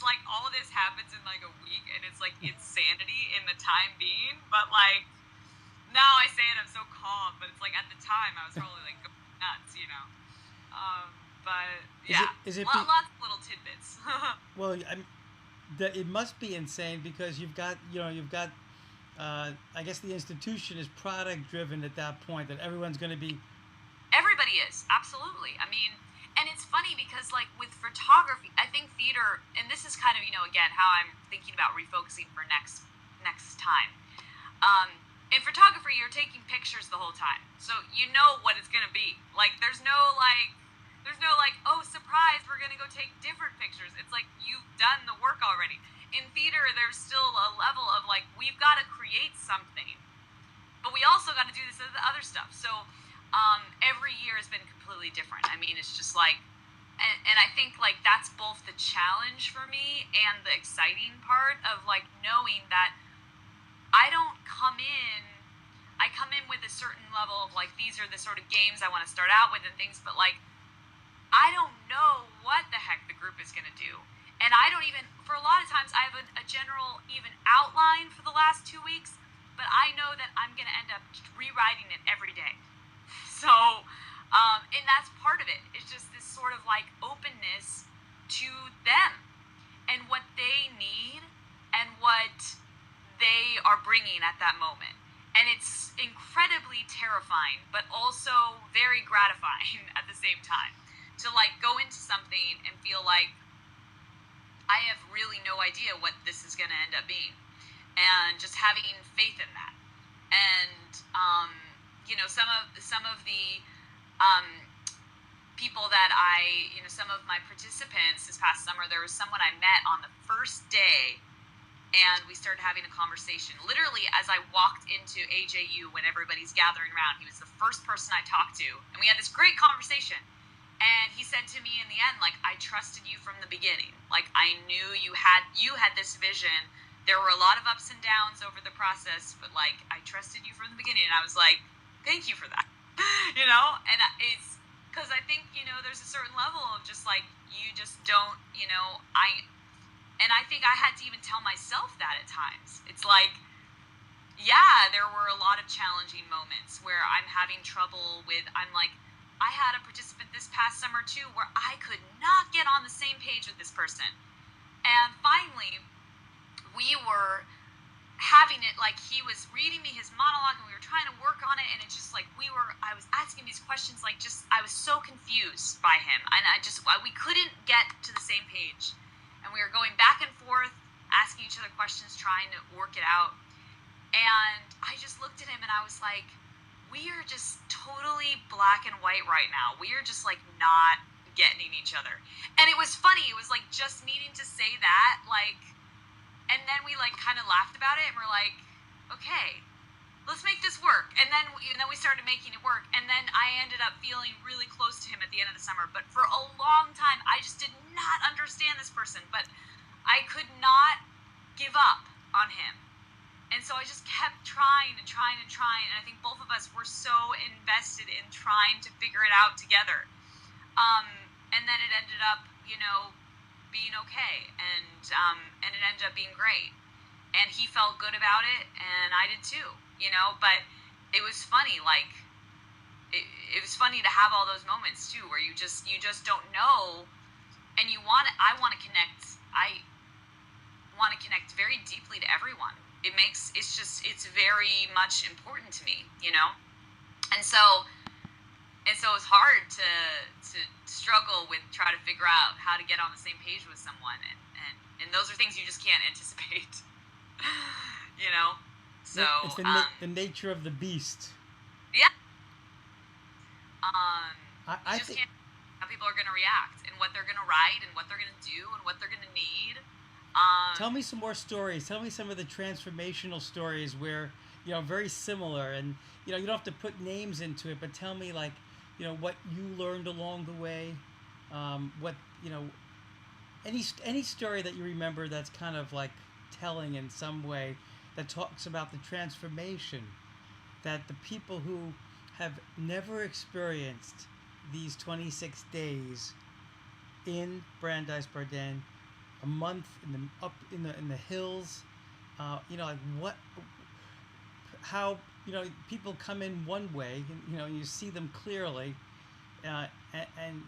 like all of this happens in like a week, and it's like insanity in the time being. But like now I say it, I'm so calm. But it's like at the time I was probably like nuts. But yeah, lots of little tidbits. Well, it must be insane because you've got I guess the institution is product driven at that point. That everyone's going to be. Everybody is, absolutely. I mean, and it's funny because like with photography, I think theater, and this is kind of again how I'm thinking about refocusing for next time. In photography, you're taking pictures the whole time, so you know what it's gonna be. Like there's no like, oh surprise, we're gonna go take different pictures. It's like you've done the work already. In theater, there's still a level of like we've got to create something, but we also got to do this other stuff. So every year has been completely different. I mean, it's just like, and I think like that's both the challenge for me and the exciting part of like knowing that I come in with a certain level of like, these are the sort of games I want to start out with and things, but like, I don't know what the heck the group is going to do. And I don't even, for a lot of times, I have a general even outline for the last 2 weeks, but I know that I'm going to end up rewriting it every day. So, and that's part of it. It's just this sort of like openness to them and what they need and what they are bringing at that moment. And it's incredibly terrifying, but also very gratifying at the same time to like go into something and feel like I have really no idea what this is going to end up being, and just having faith in that. And some of the people that some of my participants this past summer, there was someone I met on the first day, and we started having a conversation. Literally, as I walked into AJU when everybody's gathering around, he was the first person I talked to, and we had this great conversation. And he said to me in the end, like, I trusted you from the beginning. Like, I knew you had this vision. There were a lot of ups and downs over the process, but like, I trusted you from the beginning. And I was like, thank you for that. And it's because I think, there's a certain level of just like, you just don't, I think I had to even tell myself that at times. It's like, yeah, there were a lot of challenging moments where I'm having trouble with, I had a participant this past summer too where I could not get on the same page with this person. And finally, we were having it, like he was reading me his monologue and we were trying to work on it, and it's just like I was asking these questions, like just I was so confused by him, and we couldn't get to the same page. And we were going back and forth, asking each other questions, trying to work it out. And I just looked at him and I was like, we are just totally black and white right now. We are just like not getting each other. And it was funny. It was like just needing to say that, like, and then we like kind of laughed about it and we're like, okay, let's make this work. And then we started making it work. And then I ended up feeling really close to him at the end of the summer. But for a long time, I just did not understand this person. But I could not give up on him. And so I just kept trying and trying and trying. And I think both of us were so invested in trying to figure it out together. And then it ended up, being okay. And it ended up being great. And he felt good about it. And I did too, But it was funny, like, it was funny to have all those moments too, where you just don't know. And I want to connect. I want to connect very deeply to everyone. It's very much important to me, and so it's hard to struggle with, try to figure out how to get on the same page with someone, and those are things you just can't anticipate. So it's the nature of the beast. Yeah. I just think can't how people are going to react and what they're going to write and what they're going to do and what they're going to need. Tell me some more stories. Tell me some of the transformational stories where, very similar, and, you don't have to put names into it, but tell me, like, what you learned along the way, what, any story that you remember that's kind of like telling in some way that talks about the transformation that the people who have never experienced these 26 days in Brandeis Bardin, a month in the up in the hills, like what, how people come in one way, and you see them clearly, and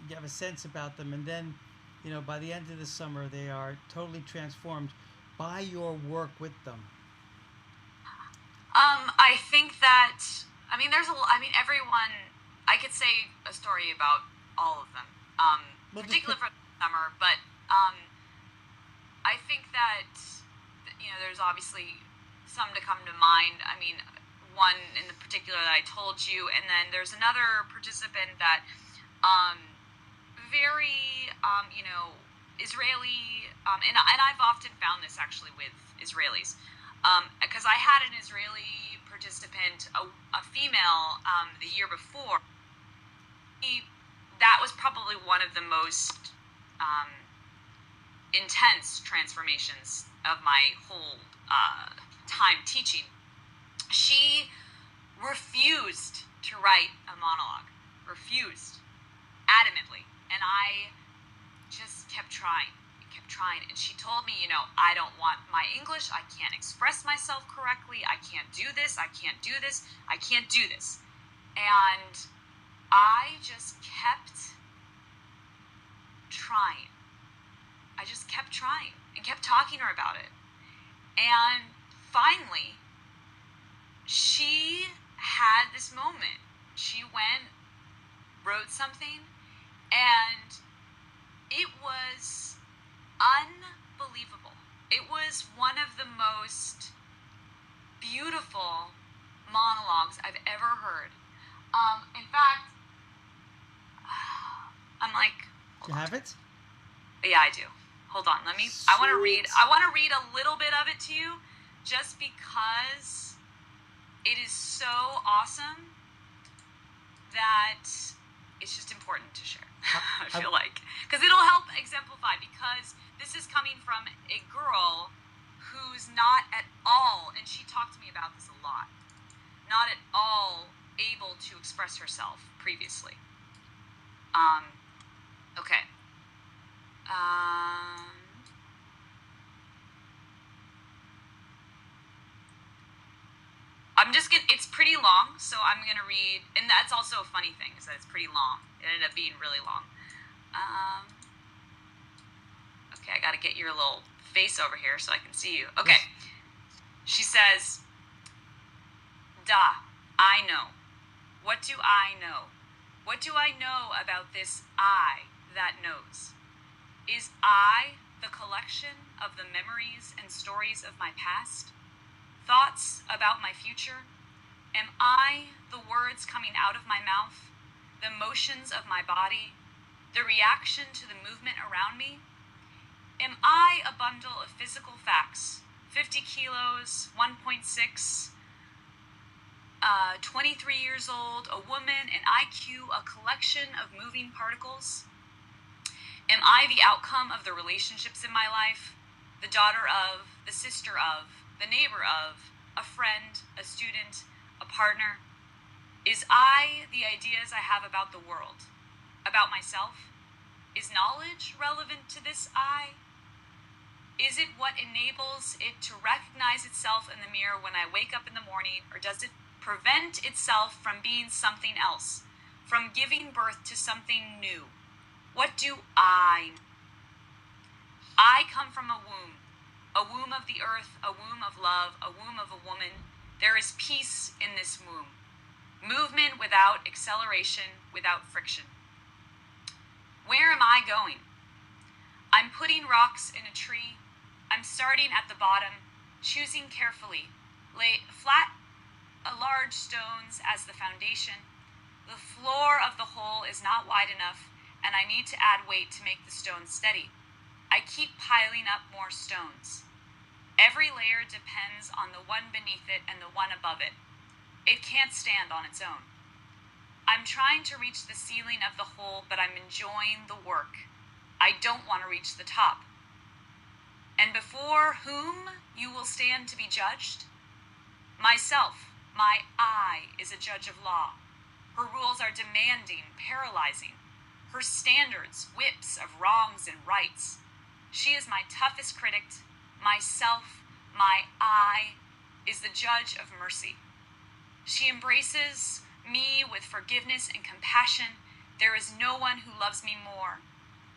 you have a sense about them, and then by the end of the summer they are totally transformed by your work with them. I think that everyone. I could say a story about all of them, particularly for the summer. But I think that there's obviously some to come to mind. I mean, one in the particular that I told you, and then there's another participant that very Israeli, and I've often found this actually with Israelis. Because I had an Israeli participant, a female, the year before. That was probably one of the most intense transformations of my whole time teaching. She refused to write a monologue, adamantly, and I just kept trying, and she told me, I don't want my English, I can't express myself correctly, I can't do this, I can't do this, I can't do this. And I just kept trying. And kept talking to her about it. And finally, she had this moment. She wrote something, and it was unbelievable. It was one of the most beautiful monologues I've ever heard. In fact, I'm like, you have it? Yeah, I do. Hold on, I want to read a little bit of it to you, just because it is so awesome that it's just important to share. I feel like, because it'll help exemplify, because this is coming from a girl who's not at all, and she talked to me about this a lot, not at all able to express herself previously. Okay. It's pretty long, so I'm gonna read, and that's also a funny thing, is that it's pretty long. It ended up being really long. Okay, I gotta get your little face over here so I can see you. Okay. She says, Da, I know. What do I know? What do I know about this I that knows? Is I the collection of the memories and stories of my past? Thoughts about my future? Am I the words coming out of my mouth? The motions of my body? The reaction to the movement around me? Am I a bundle of physical facts? 50 kilos, 1.6, 23 years old, a woman, an IQ, a collection of moving particles? Am I the outcome of the relationships in my life? The daughter of, the sister of, the neighbor of, a friend, a student, a partner? Is I the ideas I have about the world, about myself? Is knowledge relevant to this I? Is it what enables it to recognize itself in the mirror when I wake up in the morning, or does it prevent itself from being something else, from giving birth to something new? What do I know? I come from a womb of the earth, a womb of love, a womb of a woman. There is peace in this womb. Movement without acceleration, without friction. Where am I going? I'm putting rocks in a tree. I'm starting at the bottom, choosing carefully. Lay flat, large stones as the foundation. The floor of the hole is not wide enough, and I need to add weight to make the stones steady. I keep piling up more stones. Every layer depends on the one beneath it and the one above it. It can't stand on its own. I'm trying to reach the ceiling of the hole, but I'm enjoying the work. I don't want to reach the top. And before whom you will stand to be judged? Myself, my I, is a judge of law. Her rules are demanding, paralyzing. Her standards, whips of wrongs and rights. She is my toughest critic. Myself, my I, is the judge of mercy. She embraces me with forgiveness and compassion. There is no one who loves me more.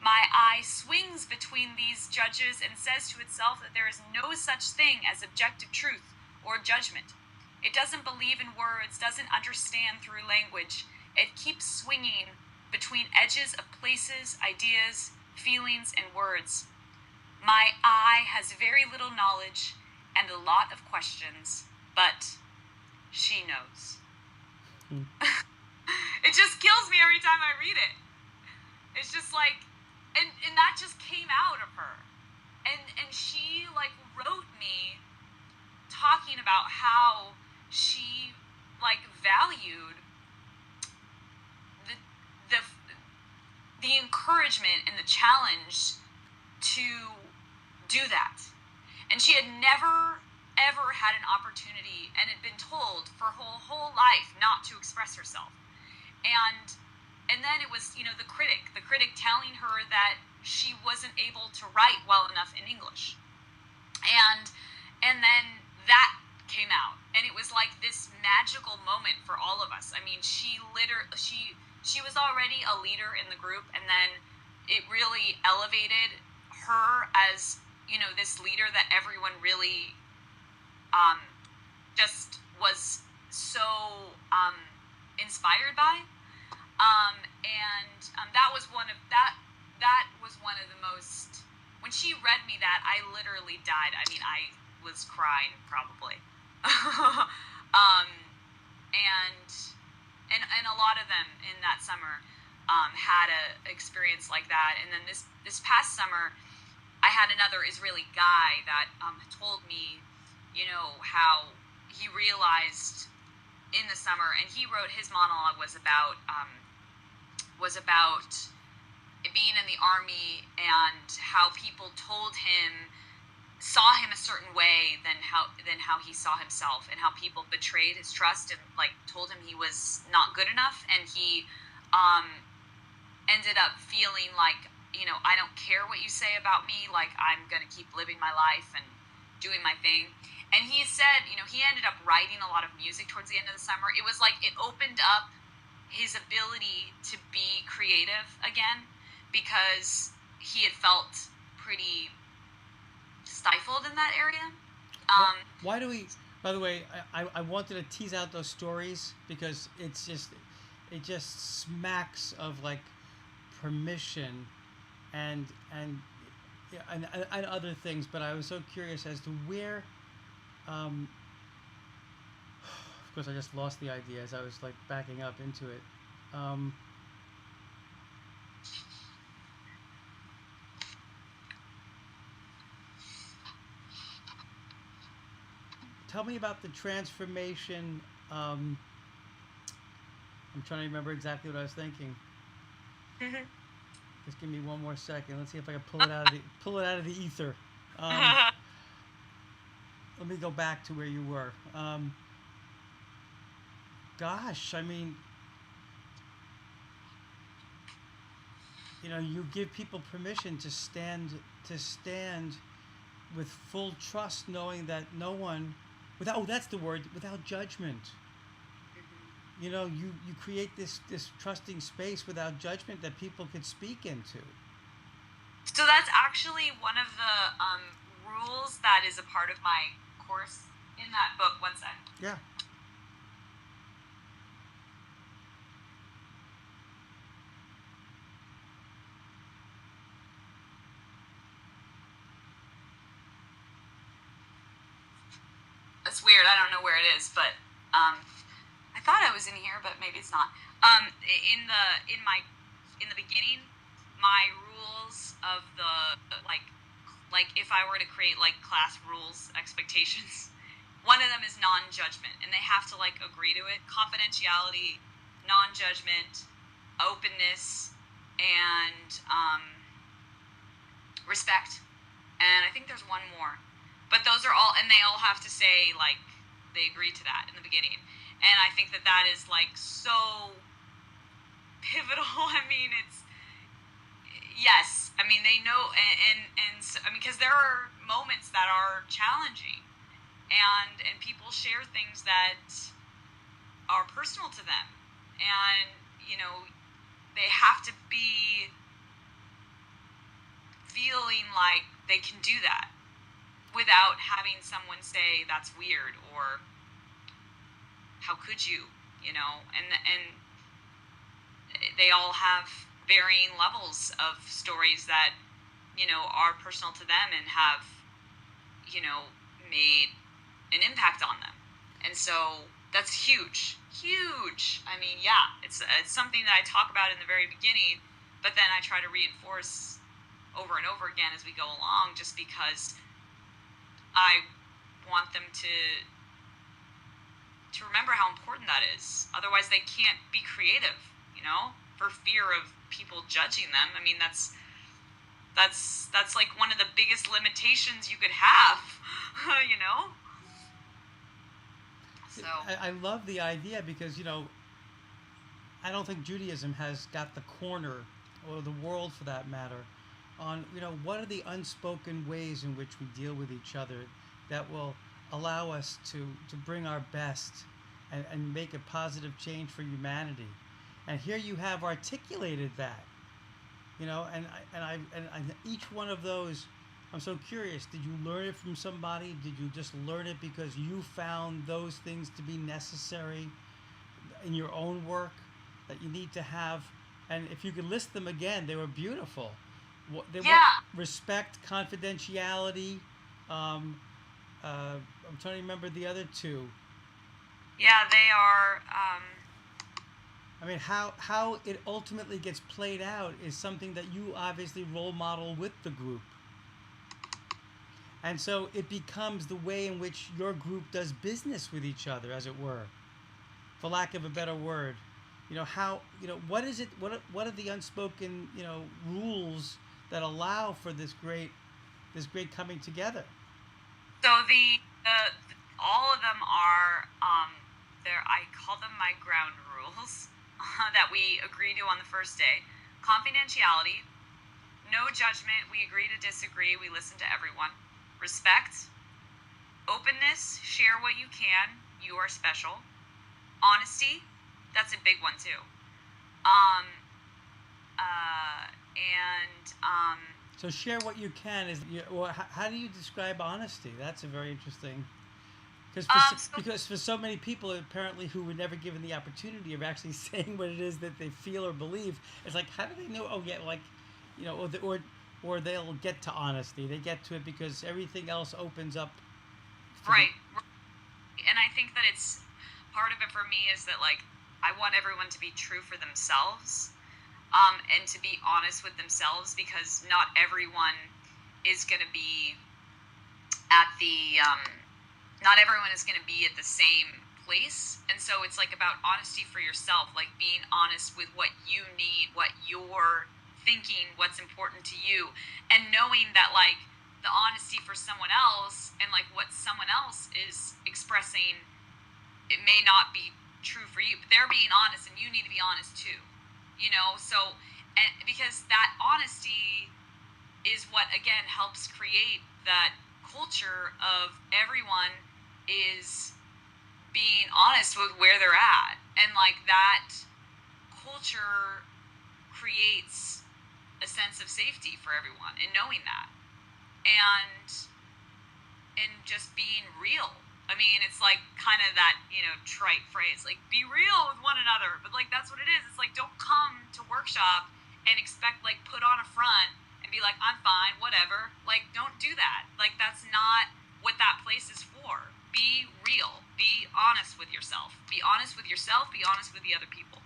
My eye swings between these judges and says to itself that there is no such thing as objective truth or judgment. It doesn't believe in words, doesn't understand through language. It keeps swinging between edges of places, ideas, feelings, and words. My eye has very little knowledge and a lot of questions, but she knows. It just kills me every time I read it. It's just like, and that just came out of her. And she like wrote me talking about how she like valued the encouragement and the challenge to do that. And she had never ever had an opportunity and had been told for her whole life not to express herself. And then it was, you know, the critic telling her that she wasn't able to write well enough in English. And then that came out, and it was like this magical moment for all of us. I mean, she was already a leader in the group, and then it really elevated her as, you know, this leader that everyone really just was so inspired by. That was one of the most, when she read me that, I literally died. I mean, I was crying probably. And a lot of them in that summer had a experience like that. And then this past summer, I had another Israeli guy that told me, you know, how he realized in the summer, and he wrote his monologue was about being in the army and how people saw him a certain way than how he saw himself, and how people betrayed his trust and like told him he was not good enough, and he ended up feeling like, you know, I don't care what you say about me, like I'm gonna keep living my life and doing my thing. And he said, you know, he ended up writing a lot of music towards the end of the summer. It was like it opened up his ability to be creative again, because he had felt pretty stifled in that area. Why do we? By the way, I wanted to tease out those stories because it just smacks of like permission and other things. But I was so curious as to where. Of course, I just lost the idea as I was like backing up into it. Tell me about the transformation. I'm trying to remember exactly what I was thinking. Just give me one more second. Let's see if I can pull it out of the ether. Let me go back to where you were. Gosh, I mean, you know, you give people permission to stand with full trust, knowing that no one, that's the word, without judgment. You know, you create this trusting space without judgment that people could speak into. So that's actually one of the rules that is a part of my course in that book. One sec. Yeah. It's weird. I don't know where it is, but I thought I was in here, but maybe it's not. In the beginning, my rules of the like if I were to create like class rules expectations, one of them is non-judgment, and they have to like agree to it. Confidentiality, non-judgment, openness, and respect. And I think there's one more. But those are all, and they all have to say, like, They agreed to that in the beginning. And I think that that is like so pivotal. I mean, it's, yes, I mean, they know, and so, I mean, because there are moments that are challenging, and people share things that are personal to them, and, you know, they have to be feeling like they can do that without having someone say that's weird, or how could you, you know, and they all have varying levels of stories that, you know, are personal to them and have, you know, made an impact on them. And so that's huge. I mean, yeah, it's something that I talk about in the very beginning, but then I try to reinforce over and over again as we go along, just because I want them to remember how important that is. Otherwise they can't be creative, you know, for fear of people judging them. I mean, that's like one of the biggest limitations you could have, you know? So I love the idea because, you know, I don't think Judaism has got the corner, or the world for that matter, on, you know, what are the unspoken ways in which we deal with each other that will allow us to bring our best and make a positive change for humanity. And here you have articulated that, you know, and each one of those, I'm so curious, did you learn it from somebody? Did you just learn it because you found those things to be necessary in your own work that you need to have? And if you could list them again, they were beautiful. They were respect, confidentiality. I'm trying to remember the other two. Yeah, they are. I mean, how it ultimately gets played out is something that you obviously role model with the group. And so it becomes the way in which your group does business with each other, as it were, for lack of a better word. You know, how, you know, what is it, what are the unspoken, you know, rules that allow for this great coming together? So all of them are, I call them my ground rules that we agree to on the first day. Confidentiality, no judgment, we agree to disagree, we listen to everyone. Respect, openness, share what you can, you are special. Honesty, that's a big one too. So share what you can is, well, how do you describe honesty? That's a very interesting, because for so many people apparently who were never given the opportunity of actually saying what it is that they feel or believe, it's like, how do they know? Oh yeah, like, you know, or they'll get to honesty. They get to it because everything else opens up. Right. And I think that it's part of it for me is that, like, I want everyone to be true for themselves, and to be honest with themselves, because not everyone is going to be at the not everyone is going to be at the same place. And so it's like about honesty for yourself, like being honest with what you need, what you're thinking, what's important to you, and knowing that, like, the honesty for someone else and like what someone else is expressing, it may not be true for you, but they're being honest and you need to be honest too, you know? So, and because that honesty is what again helps create that culture of everyone is being honest with where they're at, and like that culture creates a sense of safety for everyone in knowing that, and just being real. I mean, it's like kind of that, you know, trite phrase, like, be real with one another, but like that's what it is. It's like, don't come to workshop and expect, like, put on a front and be like, I'm fine, whatever. Like, don't do that. Like, that's not what that place is for. Be real. Be honest with yourself. Be honest with yourself. Be honest with the other people.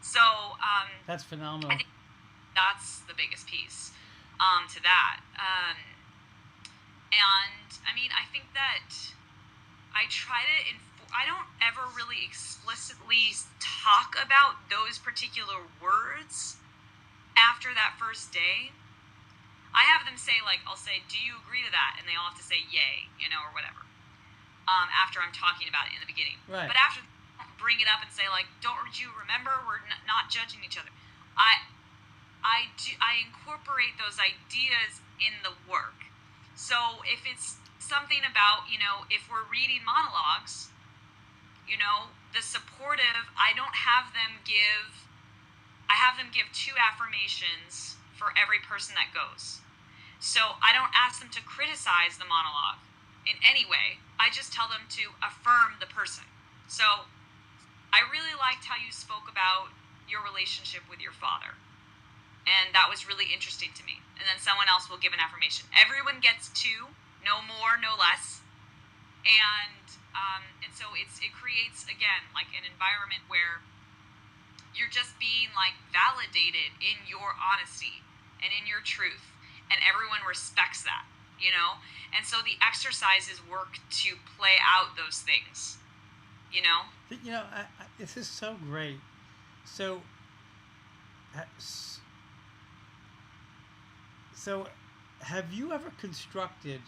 So that's phenomenal. I think that's the biggest piece to that. And I mean, I think that I try to I don't ever really explicitly talk about those particular words after that first day. I have them say, like, I'll say, do you agree to that? And they all have to say yay, you know, or whatever. after I'm talking about it in the beginning. Right. But after, bring it up and say, like, don't you remember? We're not judging each other. I incorporate those ideas in the work. So if it's something about, if we're reading monologues, the supportive, I have them give 2 affirmations for every person that goes. So I don't ask them to criticize the monologue in any way. I just tell them to affirm the person. So I really liked how you spoke about your relationship with your father. And that was really interesting to me. And then someone else will give an affirmation. Everyone gets 2, no more, no less. And so it creates, again, like an environment where you're just being like validated in your honesty and in your truth, and everyone respects that, and so the exercises work to play out those things. This is so great. So have you ever constructed,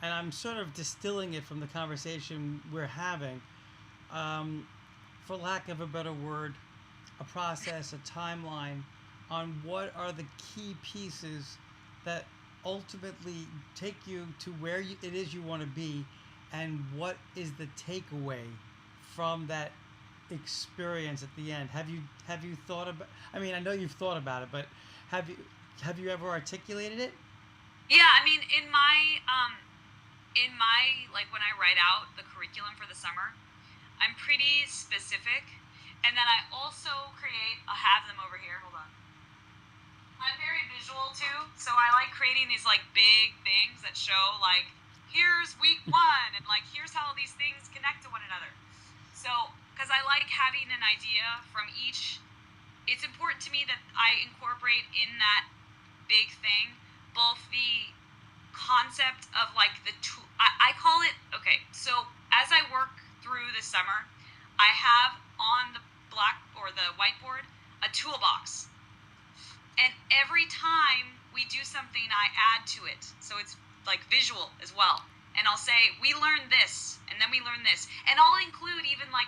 and I'm sort of distilling it from the conversation we're having, for lack of a better word, a process, a timeline on what are the key pieces that ultimately take you to where it is you want to be, and what is the takeaway from that experience at the end? Have you thought about? I mean, I know you've thought about it, but have you ever articulated it? Yeah, I mean, in my like when I write out the curriculum for the summer, I'm pretty specific. And then I also I'll have them over here, hold on. I'm very visual too, so I like creating these like big things that show like, here's week 1, and like, here's how these things connect to one another. So, because I like having an idea from each, it's important to me that I incorporate in that big thing, both the concept of like the tool, I call it, okay, so as I work through the summer, I have on the the whiteboard a toolbox, and every time we do something I add to it, so it's like visual as well, and I'll say we learned this, and then we learned this, and I'll include even like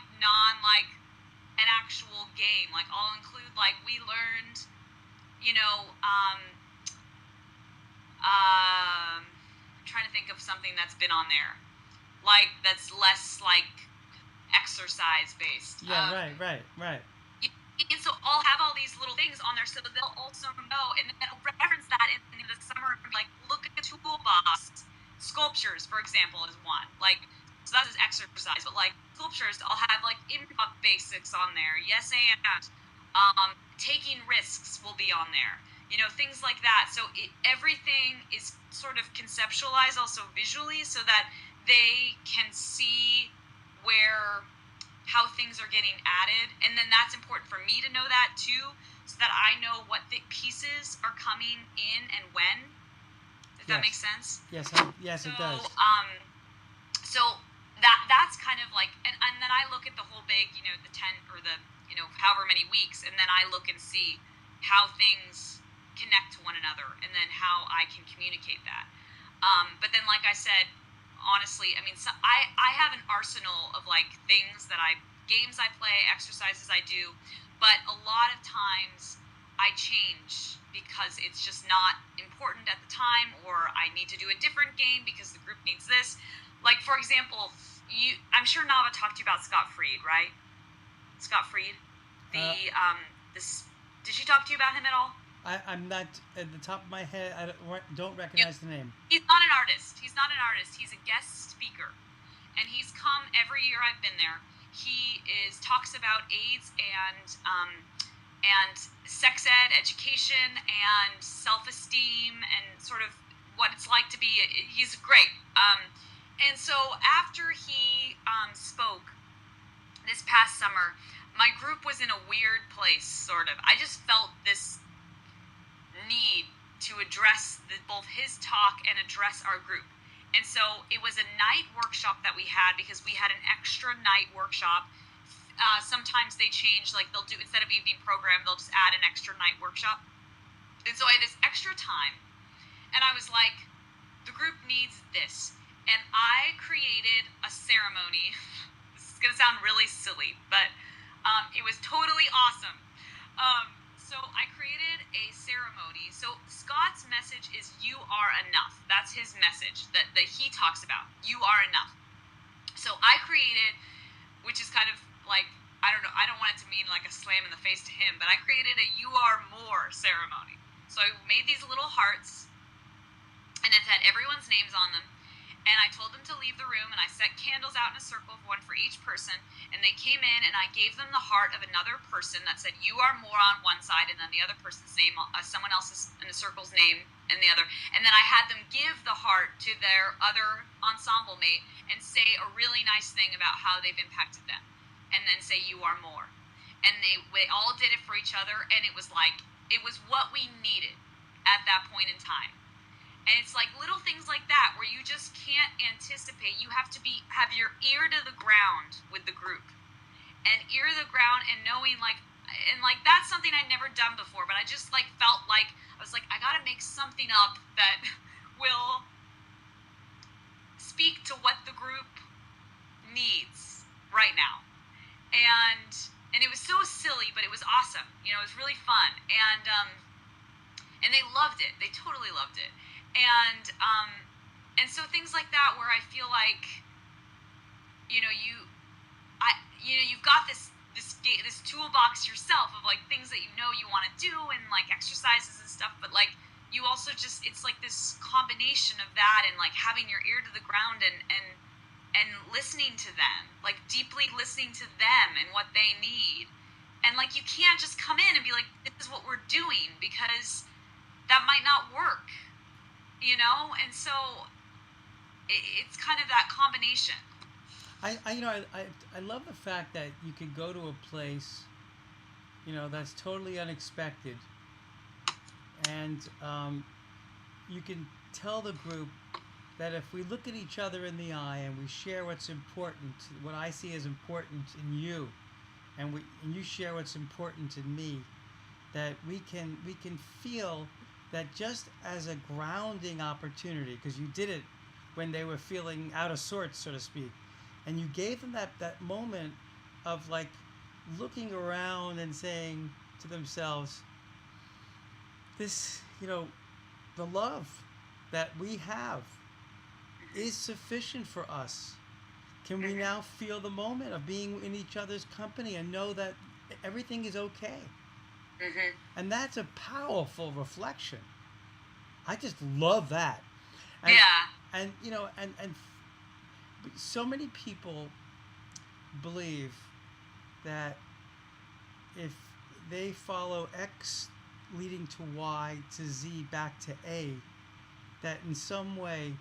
like an actual game, like I'll include like we learned, I'm trying to think of something that's been on there, like that's less like exercise based. Yeah, right. And so I'll have all these little things on there so that they'll also know, and then I'll reference that in the summer, like look at the toolbox. Sculptures, for example, is one. Like, so that's exercise, but like sculptures, I'll have like improv basics on there. Yes, and taking risks will be on there. Things like that. So everything is sort of conceptualized also visually, so that they can see how things are getting added, and then that's important for me to know that too, so that I know what the pieces are coming in and when. If that makes sense. Yes, it does. So that's kind of like, and then I look at the whole big, the 10 or the however many weeks, and then I look and see how things connect to one another, and then how I can communicate that. But then, like I said, honestly, I mean, so I have an arsenal of like things games I play, exercises I do, but a lot of times I change because it's just not important at the time, or I need to do a different game because the group needs this. Like, for example, I'm sure Nava talked to you about Scott Fried, right? Scott Fried, did she talk to you about him at all? I'm not at the top of my head. I don't recognize the name. He's not an artist. He's a guest speaker, and he's come every year I've been there. He talks about AIDS and sex ed education and self-esteem and sort of what it's like to be. He's great. And so after he spoke this past summer, my group was in a weird place, sort of. I just felt this need to address both his talk and address our group. And so it was a night workshop that we had, because we had an extra night workshop. Sometimes they change, like they'll do, instead of evening program, they'll just add an extra night workshop. And so I had this extra time, and I was like, the group needs this. and I created a ceremony. This is gonna sound really silly, but it was totally awesome. So I created a ceremony. So Scott's message is "You are enough." That's his message that he talks about. You are enough. So I created, which is kind of like, I don't know, I don't want it to mean like a slam in the face to him, but I created a "You are more" ceremony. So I made these little hearts, and it had everyone's names on them. And I told them to leave the room, and I set candles out in a circle, one for each person. And they came in, and I gave them the heart of another person that said, "You are more" on one side, and then the other person's name, someone else's in the circle's name, and the other. And then I had them give the heart to their other ensemble mate and say a really nice thing about how they've impacted them, and then say, "You are more." And they all did it for each other, and it was what we needed at that point in time. And it's like little things like that where you just can't anticipate. You have to have your ear to the ground with the group, and ear to the ground, and knowing and that's something I'd never done before. But I just felt like I was like, I gotta make something up that will speak to what the group needs right now. And it was so silly, but it was awesome. It was really fun, and they loved it. They totally loved it. And so things like that where I feel like, you've got this toolbox yourself of things that you want to do, and exercises and stuff, but you also it's this combination of that, and having your ear to the ground, and listening to them, deeply listening to them and what they need. And you can't just come in and be like, this is what we're doing, because that might not work. And so it's kind of that combination. I love the fact that you could go to a place, that's totally unexpected, and you can tell the group that if we look at each other in the eye and we share what's important, what I see as important in you, and you share what's important in me, that we can feel that just as a grounding opportunity, because you did it when they were feeling out of sorts, so to speak, and you gave them that moment of looking around and saying to themselves, this, the love that we have is sufficient for us. Can we now feel the moment of being in each other's company and know that everything is okay? Mm-hmm. And that's a powerful reflection. I just love that. And, yeah. And and so many people believe that if they follow X leading to Y to Z back to A, that in some way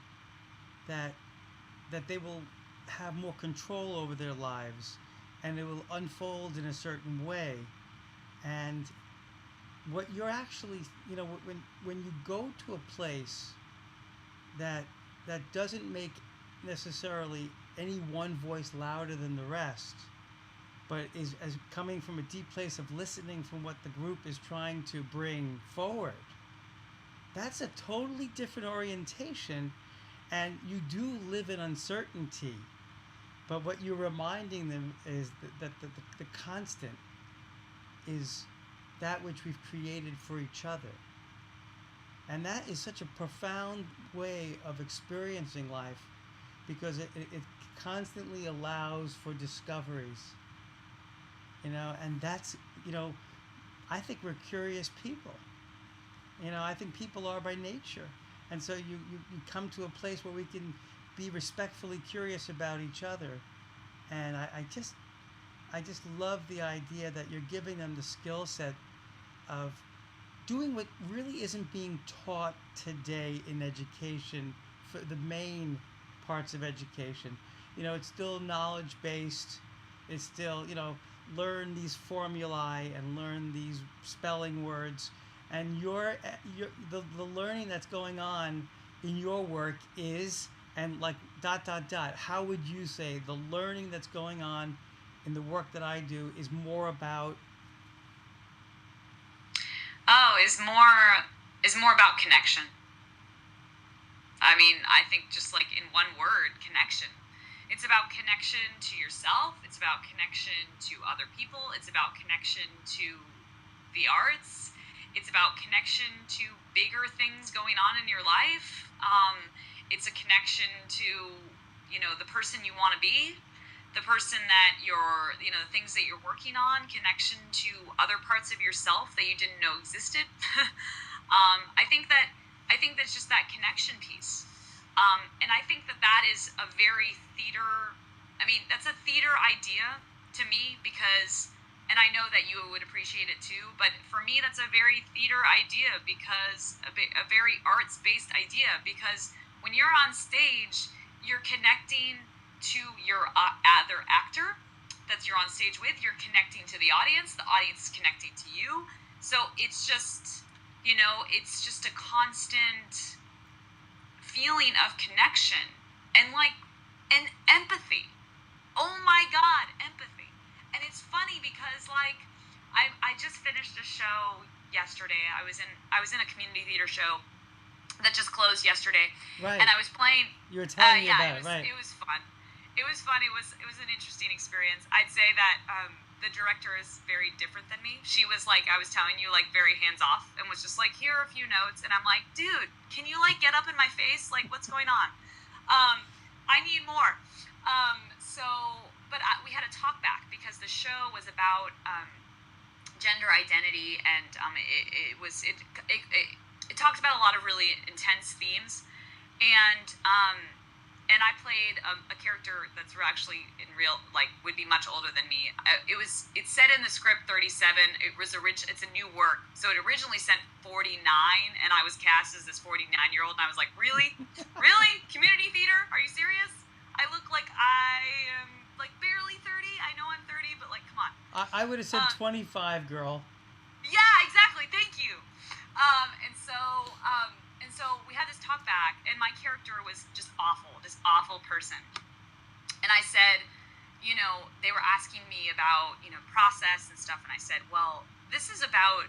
that they will have more control over their lives, and it will unfold in a certain way. And what you're actually, when you go to a place that doesn't make necessarily any one voice louder than the rest, but is as coming from a deep place of listening from what the group is trying to bring forward, that's a totally different orientation. And you do live in uncertainty, but what you're reminding them is that the constant is that which we've created for each other. And that is such a profound way of experiencing life, because it constantly allows for discoveries. And that's, I think we're curious people. I think people are by nature. And so you come to a place where we can be respectfully curious about each other. And I just love the idea that you're giving them the skill set of doing what really isn't being taught today in education, for the main parts of education. It's still knowledge based. It's still, learn these formulae and learn these spelling words. And the learning that's going on in your work is, and how would you say the learning that's going on in the work that I do is more about? Is more about connection. I mean, I think just like in one word, connection. It's about connection to yourself. It's about connection to other people. It's about connection to the arts. It's about connection to bigger things going on in your life. It's a connection to, the person you want to be, the person that the things that you're working on, connection to other parts of yourself that you didn't know existed. I think that's just that connection piece. And I think that is a very theater, that's a theater idea to me because, and I know that you would appreciate it too, but for me, that's a very theater idea because a very arts-based idea, because when you're on stage, you're connecting to your other actor that you're on stage with, you're connecting to the audience is connecting to you. So it's just, it's just a constant feeling of connection and empathy. Oh my God, empathy. And it's funny because I just finished a show yesterday. I was in a community theater show that just closed yesterday. Right. And I was playing. You were telling me about it, right? It was fun. It was fun. It was an interesting experience. I'd say that the director is very different than me. She was I was telling you, very hands off, and was just here are a few notes, and I'm like, dude, can you get up in my face? What's going on? I need more. We had a talk back because the show was about gender identity, and it talked about a lot of really intense themes, and I played a character that's actually in real, would be much older than me. It said in the script 37. It's a new work, so it originally said 49, and I was cast as this 49-year-old, and I was like, really, really, community theater? Are you serious? I look like I am barely 30. I know I'm 30, but come on. I would have said 25, girl. Yeah, exactly. Thank you. And so we had this talk back, and my character was just awful, this awful person. And I said, they were asking me about, process and stuff, and I said, well, this is about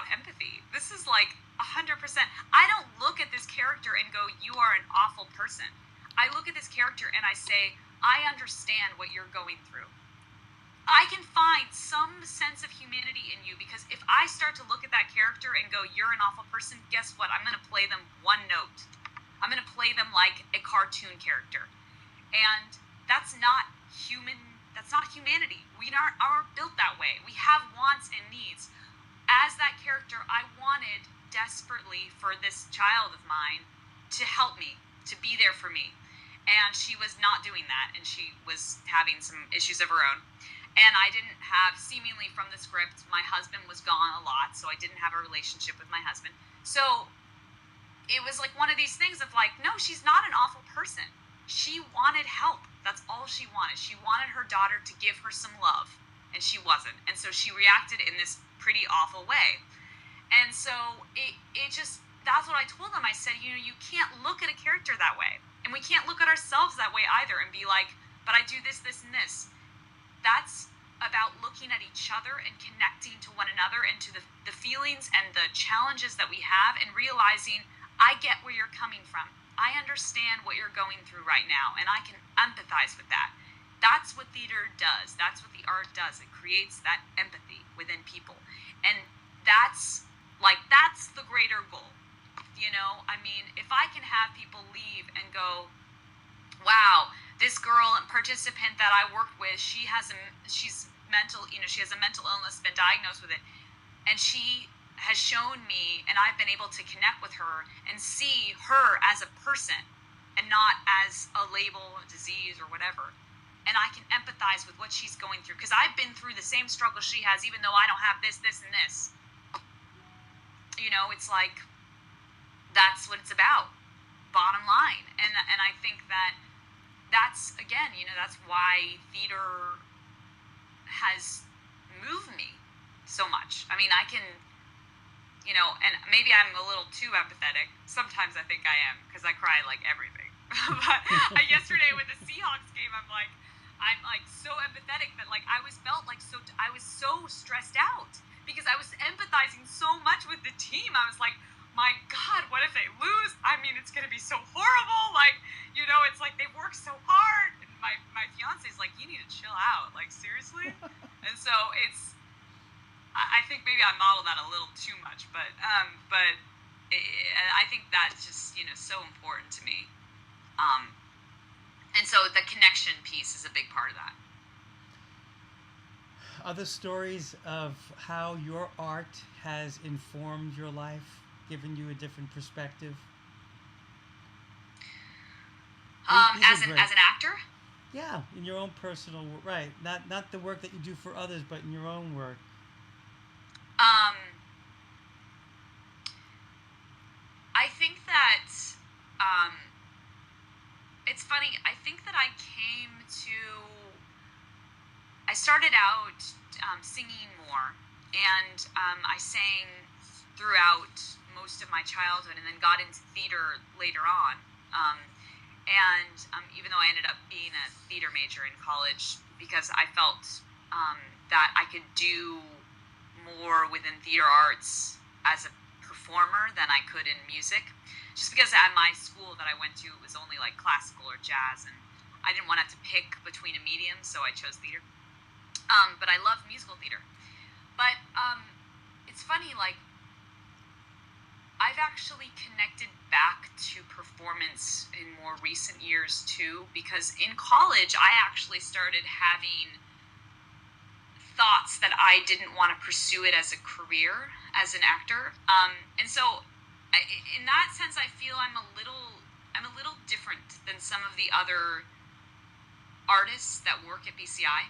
empathy. This is 100%. I don't look at this character and go, you are an awful person. I look at this character and I say, I understand what you're going through. I can find some sense of humanity in you, because if I start to look at that character and go, you're an awful person, guess what? I'm going to play them one note. I'm going to play them like a cartoon character. And that's not human. That's not humanity. We aren't built that way. We have wants and needs. As that character, I wanted desperately for this child of mine to help me, to be there for me. And she was not doing that, and she was having some issues of her own. And I didn't have, seemingly from the script, my husband was gone a lot, so I didn't have a relationship with my husband. So it was one of these things of no, she's not an awful person. She wanted help. That's all she wanted. She wanted her daughter to give her some love, and she wasn't. And so she reacted in this pretty awful way. And so it just, that's what I told them. I said, you can't look at a character that way. And we can't look at ourselves that way either and be but I do this, this, and this. That's about looking at each other and connecting to one another and to the feelings and the challenges that we have, and realizing, I get where you're coming from. I understand what you're going through right now, and I can empathize with that. That's what theater does. That's what the art does. It creates that empathy within people. And that's the greater goal. If I can have people leave and go, wow, this girl and participant that I worked with, she's mental, she has a mental illness, been diagnosed with it, and she has shown me, and I've been able to connect with her and see her as a person and not as a label, a disease, or whatever. And I can empathize with what she's going through, because I've been through the same struggle she has, even though I don't have this, this, and this. It's that's what it's about, bottom line. And I think that's, again, that's why theater has moved me so much. I can, and maybe I'm a little too empathetic. Sometimes I think I am, because I cry everything. But yesterday with the Seahawks game, I'm so empathetic that I was so stressed out, because I was empathizing so much with the team. I was like, my God, what if they lose? It's going to be so model that a little too much, but I think that's just, so important to me. And so the connection piece is a big part of that. Other stories of how your art has informed your life, given you a different perspective? As an actor? Yeah, in your own personal right, not the work that you do for others, but in your own work. I think that it's funny. I think that I started out singing more, and I sang throughout most of my childhood, and then got into theater later on. Even though I ended up being a theater major in college, because I felt that I could do more within theater arts as a performer than I could in music. Just because at my school that I went to, it was only like classical or jazz, and I didn't want to have to pick between a medium, so I chose theater. But I love musical theater. But it's funny, like, I've actually connected back to performance in more recent years too, because in college I actually started having thoughts that I didn't want to pursue it as a career as an actor, and so in that sense I feel I'm a little different than some of the other artists that work at BCI,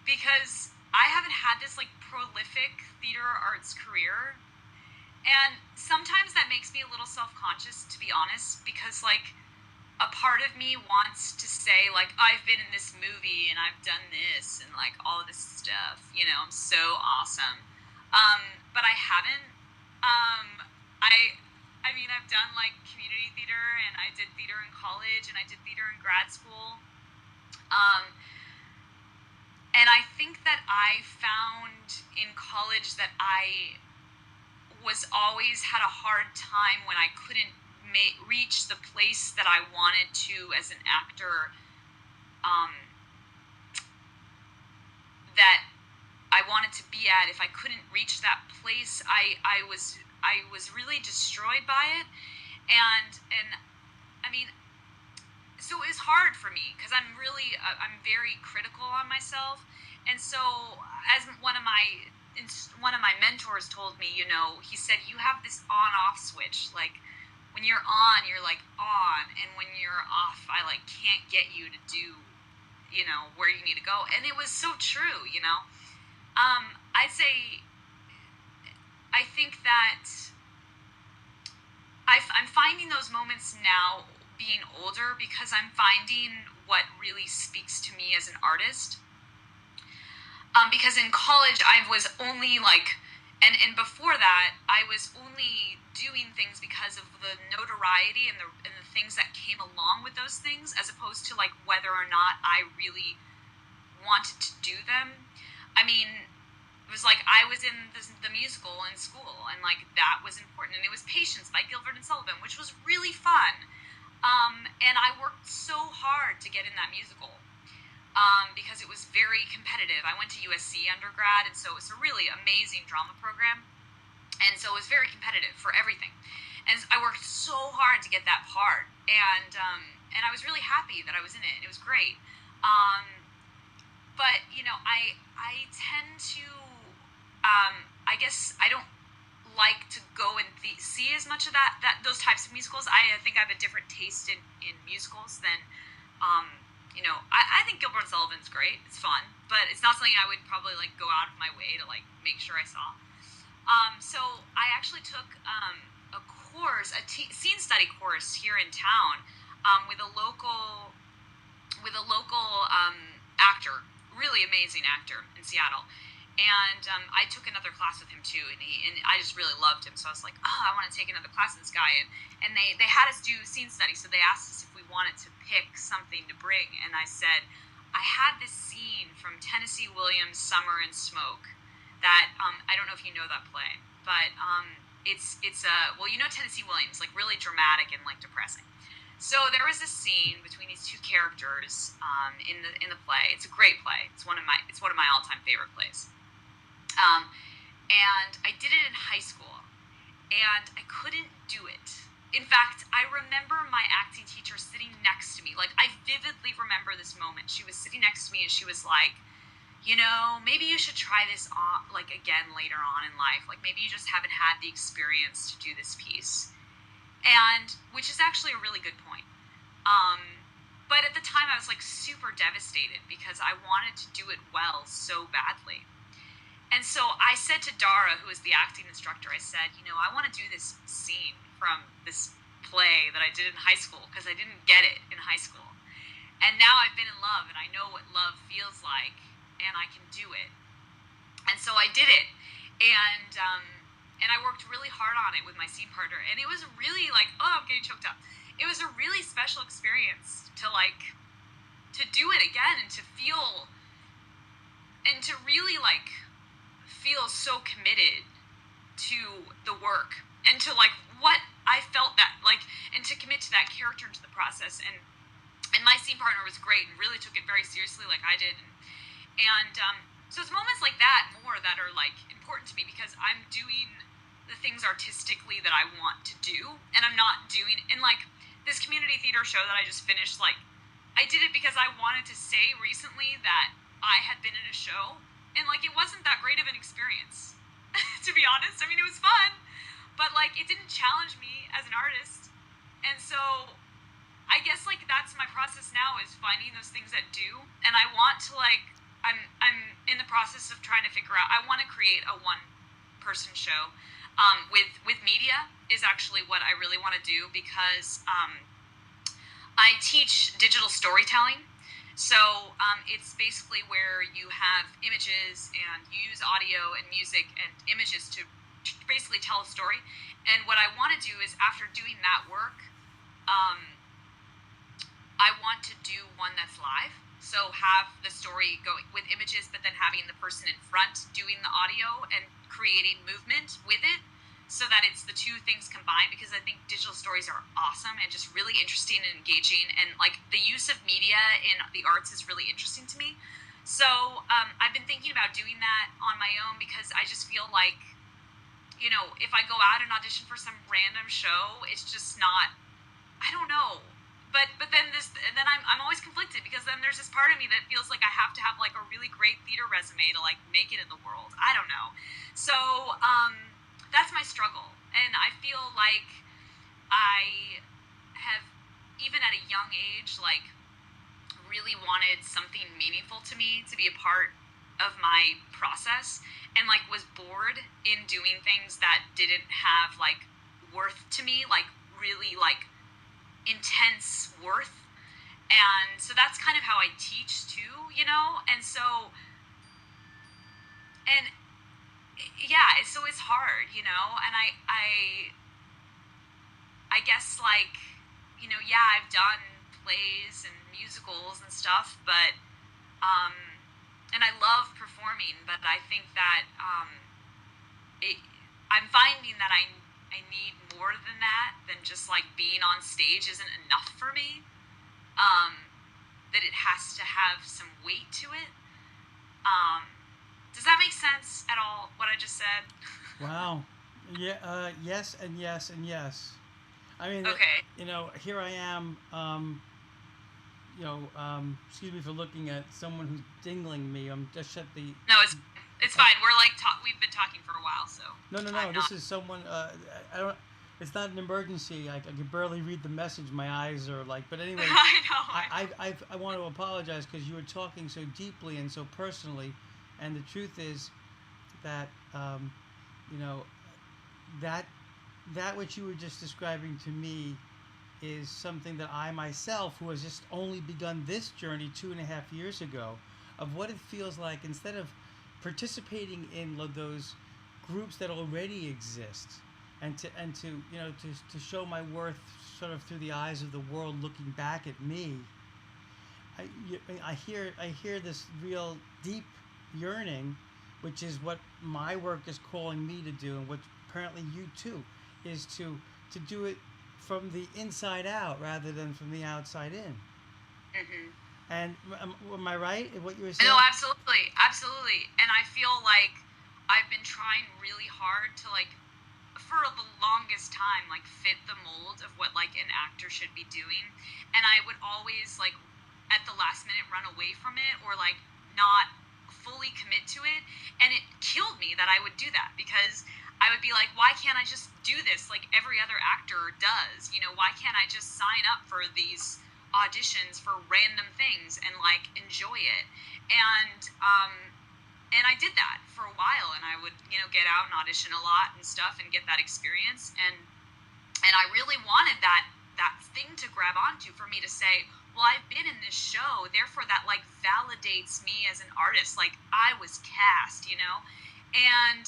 because I haven't had this like prolific theater arts career. And sometimes that makes me a little self-conscious, to be honest, because, like, a part of me wants to say, like, I've been in this movie and I've done this and, like, all this stuff, I'm so awesome. But I haven't. I mean, I've done, like, community theater, and I did theater in college, and I did theater in grad school. And I think that I found in college that I was always had a hard time when I couldn't reach the place that I wanted to as an actor, that I wanted to be at. If I couldn't reach that place, I was really destroyed by it, and I mean, so it was hard for me because I'm very critical on myself, and so as one of my mentors told me, he said, you have this on-off switch. Like, when you're on, you're like on, and when you're off, I like can't get you to do, where you need to go. And it was so true, I'd say, I think that I'm finding those moments now being older, because I'm finding what really speaks to me as an artist. Because in college I was only like, and before that I was only doing things because of the notoriety and the things that came along with those things, as opposed to like whether or not I really wanted to do them. I mean, it was like I was in the musical in school, and like that was important, and it was Patience by Gilbert and Sullivan, which was really fun. And I worked so hard to get in that musical. Because it was very competitive. I went to USC undergrad, and so it was a really amazing drama program, and so it was very competitive for everything. And I worked so hard to get that part, and I was really happy that I was in it. It was great. But I tend to, I guess I don't like to go and see as much of those types of musicals. I think I have a different taste in musicals than. I think Gilbert and Sullivan's great. It's fun, but it's not something I would probably like go out of my way to like make sure I saw. So I actually took a course, scene study course here in town, with a local actor, really amazing actor in Seattle. And I took another class with him too, and I just really loved him. So I was like, oh, I want to take another class with this guy. And they had us do scene study, so they asked us if we wanted to pick something to bring. And I said, I had this scene from Tennessee Williams' Summer and Smoke that I don't know if you know that play, but it's Tennessee Williams, like really dramatic and like depressing. So there was this scene between these two characters in the play. It's a great play. It's one of my all-time favorite plays. and I did it in high school, and I couldn't do it. In fact, I remember my acting teacher sitting next to me. Like, I vividly remember this moment. She was sitting next to me, and she was like, you know, maybe you should try this on, like, again later on in life. Like, maybe you just haven't had the experience to do this piece. And, which is actually a really good point. But at the time, I was, like, super devastated because I wanted to do it well so badly. And so I said to Dara, who was the acting instructor, I said, you know, I want to do this scene from this play that I did in high school because I didn't get it in high school. And now I've been in love, and I know what love feels like, and I can do it. And so I did it. And I worked really hard on it with my scene partner. And it was really like, oh, I'm getting choked up. It was a really special experience to do it again and to feel, and to really feel so committed to the work and to what I felt that and to commit to that character and to the process. And my scene partner was great and really took it very seriously like I did. And so it's moments like that more that are important to me because I'm doing the things artistically that I want to do, and I'm not doing in this community theater show that I just finished. I did it because I wanted to say recently that I had been in a show, and it wasn't that great of an experience, to be honest. I mean, it was fun, but it didn't challenge me as an artist, and so I guess that's my process now, is finding those things that do, and I want to I'm in the process of trying to figure out. I want to create a one-person show. With media is actually what I really want to do because I teach digital storytelling. So it's basically where you have images and you use audio and music and images to basically tell a story. And what I want to do is, after doing that work, I want to do one that's live. So have the story going with images, but then having the person in front doing the audio and creating movement with it, so that it's the two things combined, because I think digital stories are awesome and just really interesting and engaging, and the use of media in the arts is really interesting to me. So I've been thinking about doing that on my own because I just feel like, if I go out and audition for some random show, it's just not, I don't know. But then I'm always conflicted because then there's this part of me that feels like I have to have a really great theater resume to make it in the world. I don't know. So that's my struggle, and I feel like I have, even at a young age, really wanted something meaningful to me to be a part of my process, and was bored in doing things that didn't have worth to me, really intense worth. And so that's kind of how I teach too, and so, and yeah, so it's hard, and I guess yeah, I've done plays and musicals and stuff, but and I love performing, but I think that I'm finding that I need more than that, than just being on stage isn't enough for me. That it has to have some weight to it. Does that make sense at all, what I just said? Wow. Yeah. Yes, and yes, and yes. I mean, Okay. here I am. Excuse me for looking at someone who's dingling me. I'm just shut the. No, it's fine. We're we've been talking for a while, so. No. This is someone. I don't. It's not an emergency. I can barely read the message. My eyes are But anyway. I know. I want to apologize because you were talking so deeply and so personally, and the truth is that that which you were just describing to me is something that I myself, who has just only begun this journey 2.5 years ago, of what it feels like instead of participating in those groups that already exist, and to show my worth sort of through the eyes of the world looking back at me. I hear this real deep yearning, which is what my work is calling me to do, and what apparently you too, is to do it from the inside out rather than from the outside in. Mm-hmm. And am I right in what you were saying? No, absolutely, absolutely. And I feel like I've been trying really hard to like for the longest time like fit the mold of what like an actor should be doing, and I would always like at the last minute run away from it or like not fully commit to it, and it killed me that I would do that because I would be like, why can't I just do this like every other actor does? You know, why can't I just sign up for these auditions for random things and like enjoy it? And I did that for a while, and I would, you know, get out and audition a lot and stuff and get that experience. And I really wanted that thing to grab onto for me to say, well, I've been in this show, therefore that like validates me as an artist. Like I was cast, you know? And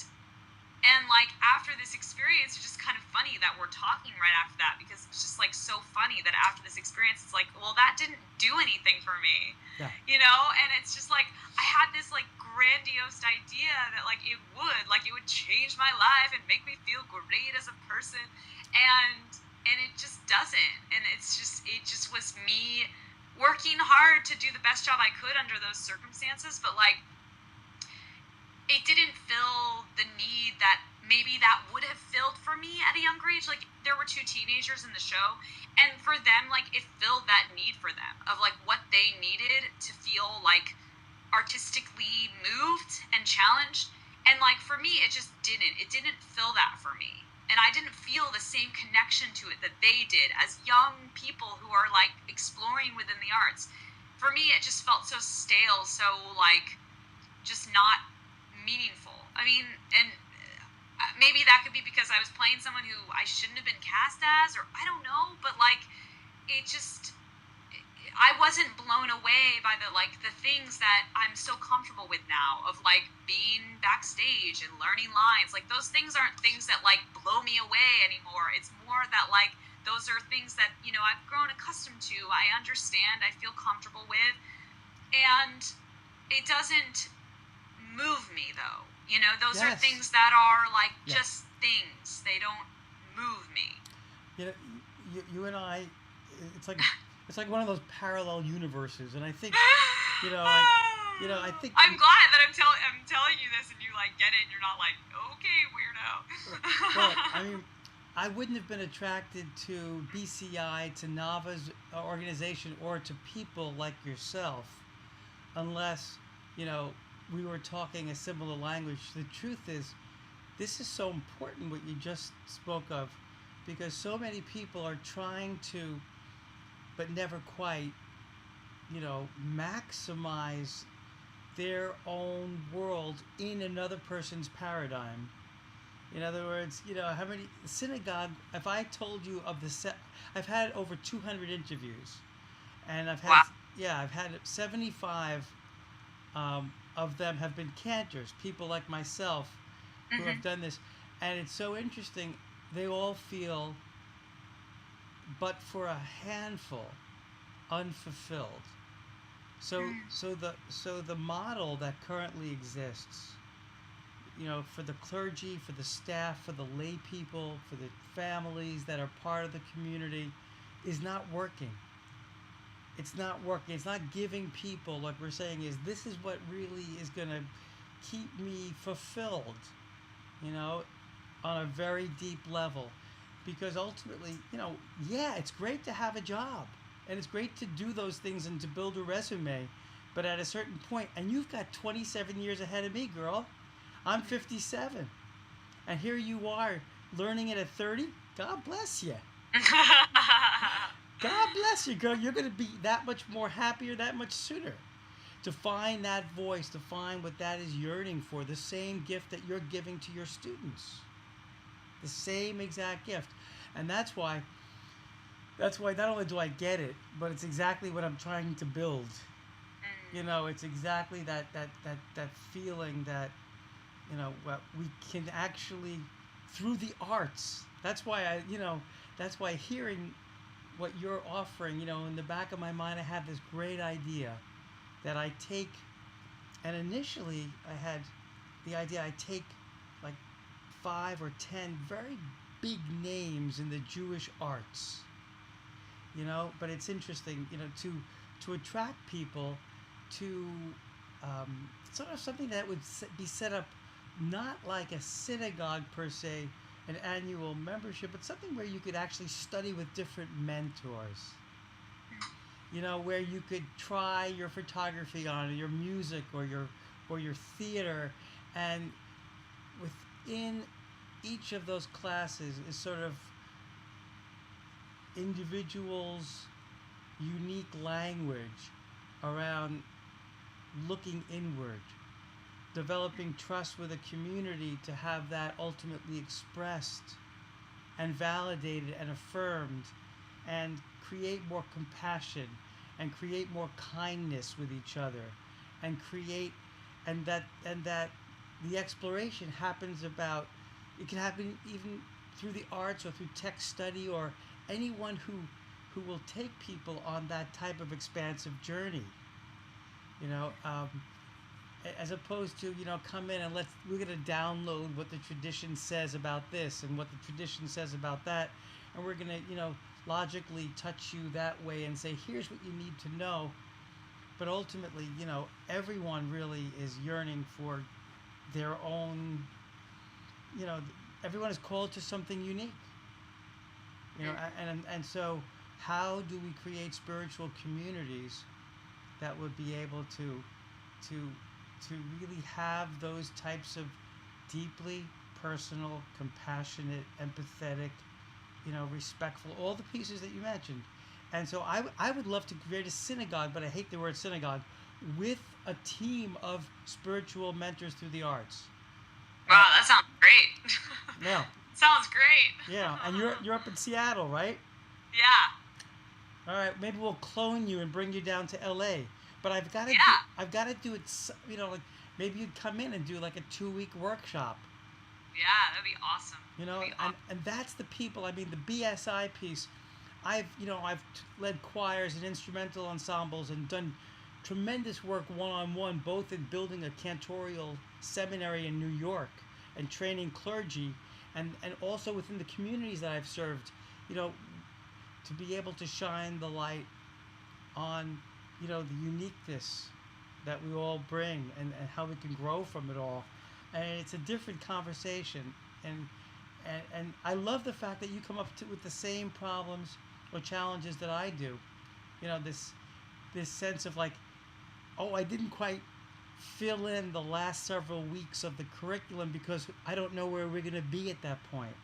and like after this experience, it's just kind of funny that we're talking right after that, because it's just like so funny that after this experience, it's like, well, that didn't do anything for me, Yeah. you know? And it's just like I had this like grandiose idea that like it would change my life and make me feel great as a person, and it just doesn't. And it just was me working hard to do the best job I could under those circumstances, but like it didn't fill the need that maybe that would have filled for me at a younger age. Like there were two teenagers in the show, and for them, like it filled that need for them of like what they needed to feel like artistically moved and challenged. And like for me, it didn't fill that for me, and I didn't feel the same connection to it that they did as young people who are like exploring within the arts. For me, it just felt so stale, so like just not meaningful. I mean, and maybe that could be because I was playing someone who I shouldn't have been cast as, or I don't know, but like it just I wasn't blown away by the things that I'm so comfortable with now, of like being backstage and learning lines. Like those things aren't things that like blow me away anymore. It's more that like those are things that, you know, I've grown accustomed to, I understand, I feel comfortable with, and it doesn't move me though. You know, those are Yes. things that are like Yeah. just things. They don't move me. You know, you and I, it's like one of those parallel universes, and I think, you know, I think I'm glad that I'm telling you this and you like get it and you're not like, okay, weirdo. well, I mean, I wouldn't have been attracted to BCI, to Nava's organization, or to people like yourself unless, you know, we were talking a similar language. The truth is, this is so important what you just spoke of, because so many people are trying to, but never quite, you know, maximize their own world in another person's paradigm. In other words, you know, how many synagogue? If I told you of the set, I've had over 200 interviews, and Wow. I've had 75 of them have been cantors, people like myself who Mm-hmm. have done this, and it's so interesting. They all feel, but for a handful, unfulfilled. So the model that currently exists, you know, for the clergy, for the staff, for the lay people, for the families that are part of the community, is not working. It's not working. It's not giving people, like we're saying, is this is what really is going to keep me fulfilled, you know, on a very deep level. Because ultimately, you know, yeah, it's great to have a job, and it's great to do those things and to build a resume. But at a certain point, and you've got 27 years ahead of me, girl. I'm 57. And here you are learning it at 30. God bless you. God bless you, girl. You're going to be that much more happier that much sooner. To find that voice, to find what that is yearning for, the same gift that you're giving to your students. The same exact gift. And that's why not only do I get it, but it's exactly what I'm trying to build. You know, it's exactly that feeling that, you know, we can actually, through the arts. That's why that's why hearing what you're offering, you know, in the back of my mind, I have this great idea that I take, and initially I had the idea I take like 5 or 10 very big names in the Jewish arts, you know, but it's interesting, you know, to attract people to sort of something that would be set up not like a synagogue per se, an annual membership, but something where you could actually study with different mentors. You know, where you could try your photography on, or your music, or your theater, and within each of those classes is sort of individuals' unique language around looking inward, developing trust with a community to have that ultimately expressed and validated and affirmed, and create more compassion and create more kindness with each other, and create and that the exploration happens about, it can happen even through the arts or through text study, or anyone who will take people on that type of expansive journey, you know, as opposed to, you know, come in and we're going to download what the tradition says about this and what the tradition says about that, and we're going to, you know, logically touch you that way and say, here's what you need to know. But ultimately, you know, everyone really is yearning for their own, you know, everyone is called to something unique, you know. And so how do we create spiritual communities that would be able to to really have those types of deeply personal, compassionate, empathetic, you know, respectful, all the pieces that you mentioned. And so I would love to create a synagogue, but I hate the word synagogue, with a team of spiritual mentors through the arts. Wow, that sounds great. Yeah. Sounds great. Yeah, and you're up in Seattle, right? Yeah. All right, maybe we'll clone you and bring you down to LA. But I've got to do it, you know, like maybe you'd come in and do like a 2-week workshop. Yeah, that'd be awesome. You know, and that's the people. I mean, the BSI piece. I've led choirs and instrumental ensembles and done tremendous work one-on-one, both in building a cantorial seminary in New York and training clergy, and also within the communities that I've served. You know, to be able to shine the light on, you know, the uniqueness that we all bring, and how we can grow from it all. And it's a different conversation. And I love the fact that you come up with the same problems or challenges that I do. You know, this sense of like, oh, I didn't quite fill in the last several weeks of the curriculum because I don't know where we're going to be at that point.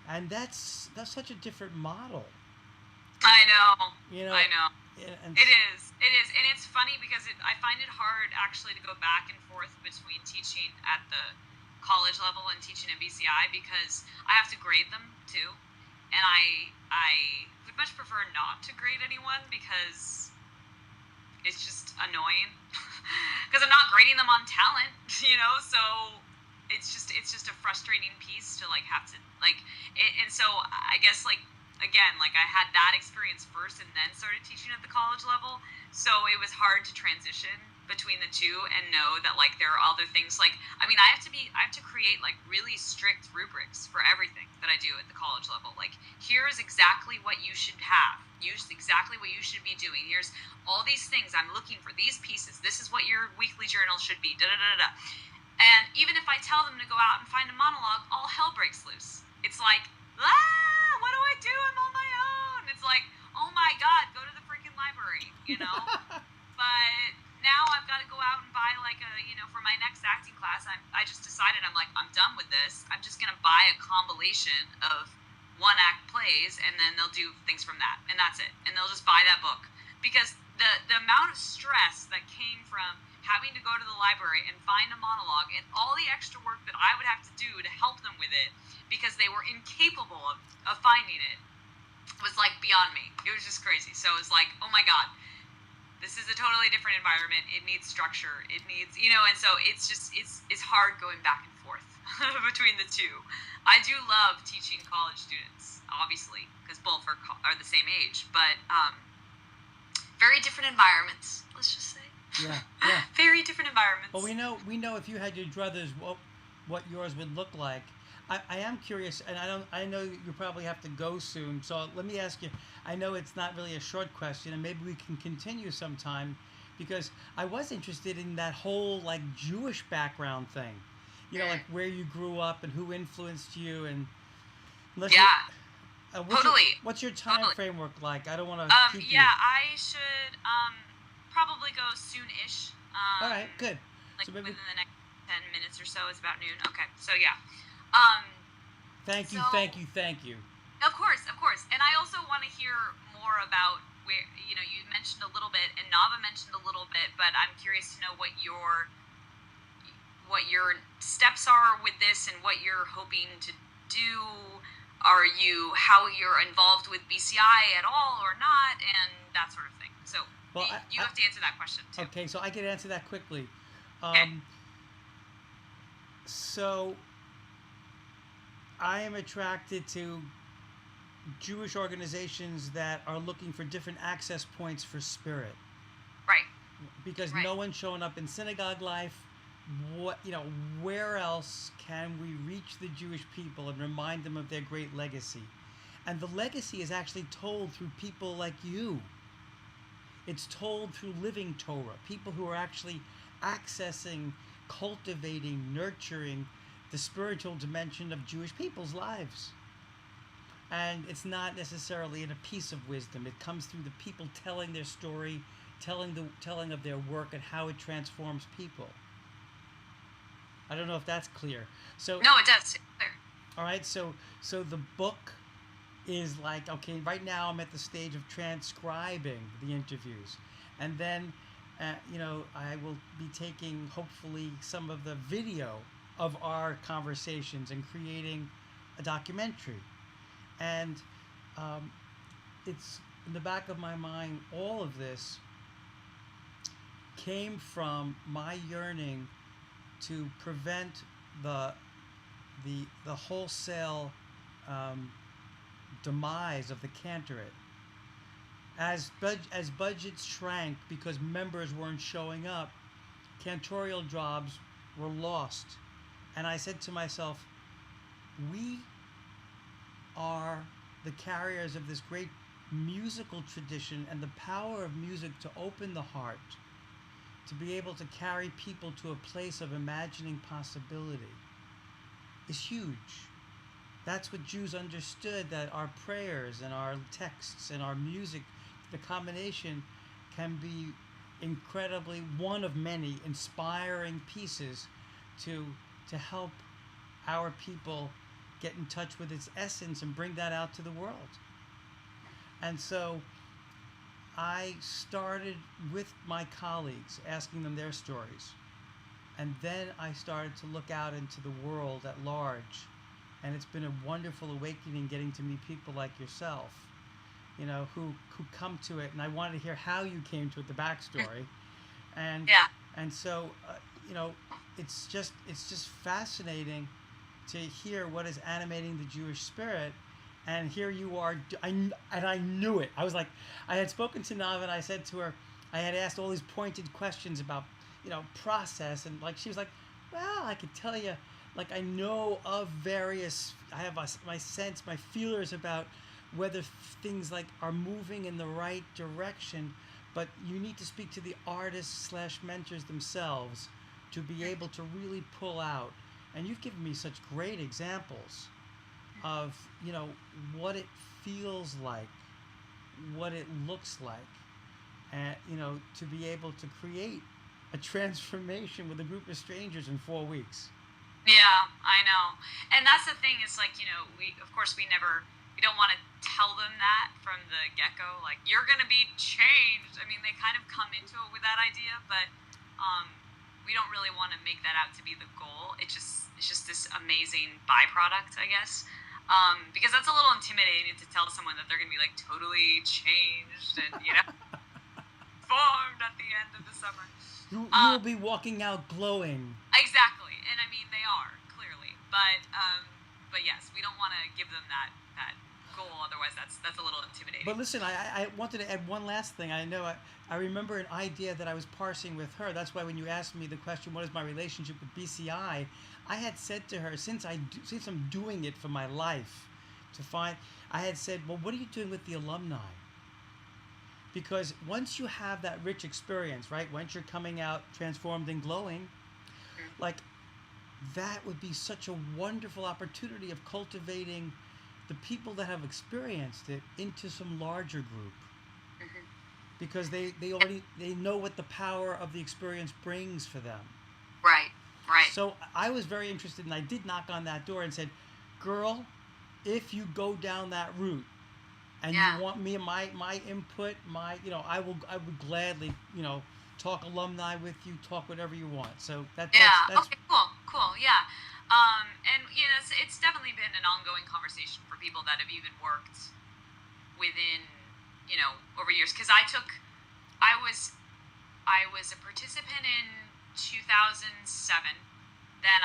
And that's such a different model. I know. You know. I know. And It is, and it's funny because I find it hard actually to go back and forth between teaching at the college level and teaching at BCI, because I have to grade them too, and I would much prefer not to grade anyone because it's just annoying because I'm not grading them on talent, you know. So it's just a frustrating piece to like have to like and so I guess like, again, like I had that experience first and then started teaching at the college level, so it was hard to transition between the two and know that like there are other things. Like, I mean, I have to create like really strict rubrics for everything that I do at the college level. Like, here's exactly what you should have, here's exactly what you should be doing, here's all these things I'm looking for, these pieces, this is what your weekly journal should be, da da da da. And even if I tell them to go out and find a monologue, all hell breaks loose. It's like, what do I do? I'm on my own. It's like, oh my God, go to the freaking library, you know? But now I've got to go out and buy like for my next acting class, I just decided, I'm like, I'm done with this. I'm just going to buy a compilation of 1-act plays, and then they'll do things from that, and that's it. And they'll just buy that book. Because the amount of stress that came from having to go to the library and find a monologue, and all the extra work that I would have to do to help them with it because they were incapable of finding it, was like beyond me. It was just crazy. So it was like, oh my God, this is a totally different environment. It needs structure. It needs, and so it's just, it's hard going back and forth between the two. I do love teaching college students, obviously, because both are the same age, but very different environments, let's just say. Yeah. Very different environments. Well, we know if you had your druthers, what yours would look like. I am curious, and I know you probably have to go soon. So let me ask you. I know it's not really a short question, and maybe we can continue sometime, because I was interested in that whole like Jewish background thing. Mm. like where you grew up and who influenced you, and unless you, Yeah, totally, what's your time totally. framework like? I don't want to keep you. Yeah, I should probably go soon-ish. All right, good. Like So maybe within the next 10 minutes or so. It's about noon. Okay, so yeah. Um, thank you, so thank you, thank you. of course, of course, and I also want to hear more about where you mentioned a little bit, and Nava mentioned a little bit, but I'm curious to know what your steps are with this and what you're hoping to do. How you're involved with BCI at all or not, and that sort of thing. So Well, you have to answer that question too. okay, so I can answer that quickly. Okay. Um, so I am attracted to Jewish organizations that are looking for different access points for spirit, Right. because Right. no one's showing up in synagogue life. What where else can we reach the Jewish people and remind them of their great legacy? And the legacy is actually told through people like you. It's told through living Torah, people who are actually accessing, cultivating, nurturing the spiritual dimension of Jewish people's lives. And it's not necessarily in a piece of wisdom. It comes through the people telling their story, telling of their work and how it transforms people. I don't know if that's clear. So, No, it does. It's clear. all right. So the book is like, okay. Right now, I'm at the stage of transcribing the interviews, and then, I will be taking hopefully some of the video of our conversations and creating a documentary. And um, it's in the back of my mind. All of this came from my yearning to prevent the the wholesale um, demise of the cantorate. As budgets shrank because members weren't showing up, cantorial jobs were lost. And I said to myself, we are the carriers of this great musical tradition, and the power of music to open the heart, to be able to carry people to a place of imagining possibility, is huge. That's what Jews understood, that our prayers and our texts and our music, the combination, can be incredibly one of many inspiring pieces to help our people get in touch with its essence and bring that out to the world. And so I started with my colleagues, asking them their stories. And then I started to look out into the world at large. And it's been a wonderful awakening getting to meet people like yourself, who come to it. And I wanted to hear how you came to it, the backstory. And Yeah. and so, it's just fascinating to hear what is animating the Jewish spirit. And here you are, and I knew it. I was like, I had spoken to Nav, and I said to her, I had asked all these pointed questions about, process, and like she was like, well, I could tell you, like I know of various, I have my sense, my feelers about whether things like are moving in the right direction, but you need to speak to the artists slash mentors themselves to be able to really pull out. And you've given me such great examples of what it feels like, what it looks like, and to be able to create a transformation with a group of strangers in 4 weeks. Yeah, I know. And that's the thing, is like, we don't want to tell them that from the get-go, like, you're going to be changed. I mean, they kind of come into it with that idea, but we don't really want to make that out to be the goal. It's just this amazing byproduct, I guess. Because that's a little intimidating to tell someone that they're going to be like totally changed and, formed at the end of the summer. You will be walking out glowing. Exactly, and I mean they are clearly, but yes, we don't want to give them that goal. Otherwise, that's a little intimidating. But listen, I wanted to add one last thing. I remember an idea that I was parsing with her. That's why when you asked me the question, what is my relationship with BCI, I had said to her, since I'm doing it for my life, I had said, well, what are you doing with the alumni? Because once you have that rich experience, right? Once you're coming out transformed and glowing, like that would be such a wonderful opportunity of cultivating the people that have experienced it into some larger group, Hmm. because they already they know what the power of the experience brings for them. Right, right. So I was very interested, and I did knock on that door and said, "Girl, if you go down that route, and you Yeah. want me and my input, my I would gladly talk alumni with you, talk whatever you want." So Yeah. that's Okay. Cool. Cool. Yeah. And it's definitely been an ongoing conversation for people that have even worked within, over years. Because I was a participant in 2007. Then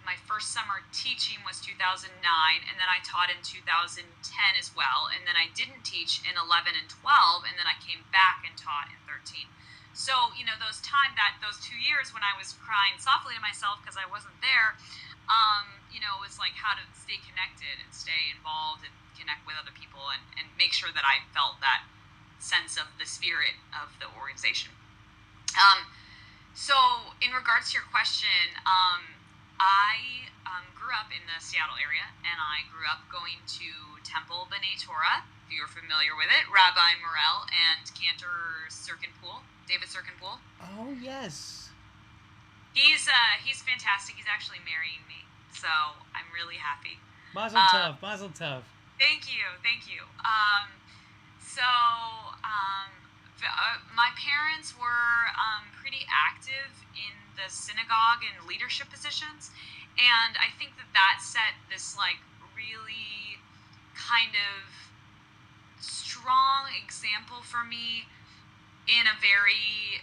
my first summer teaching was 2009, and then I taught in 2010 as well. And then I didn't teach in 11 and 12, and then I came back and taught in 13. So, those 2 years when I was crying softly to myself because I wasn't there, it was like how to stay connected and stay involved and connect with other people, and make sure that I felt that sense of the spirit of the organization. Um, so, in regards to your question, I grew up in the Seattle area, and I grew up going to Temple B'nai Torah, if you're familiar with it, Rabbi Morel and Cantor Sirkenpool, David Sirkenpool. oh yes, He's fantastic. He's actually marrying me, so I'm really happy. Mazel Um, Tov, Mazel Tov. thank you. So my parents were pretty active in the synagogue and leadership positions, and I think that set this like really kind of strong example for me in a very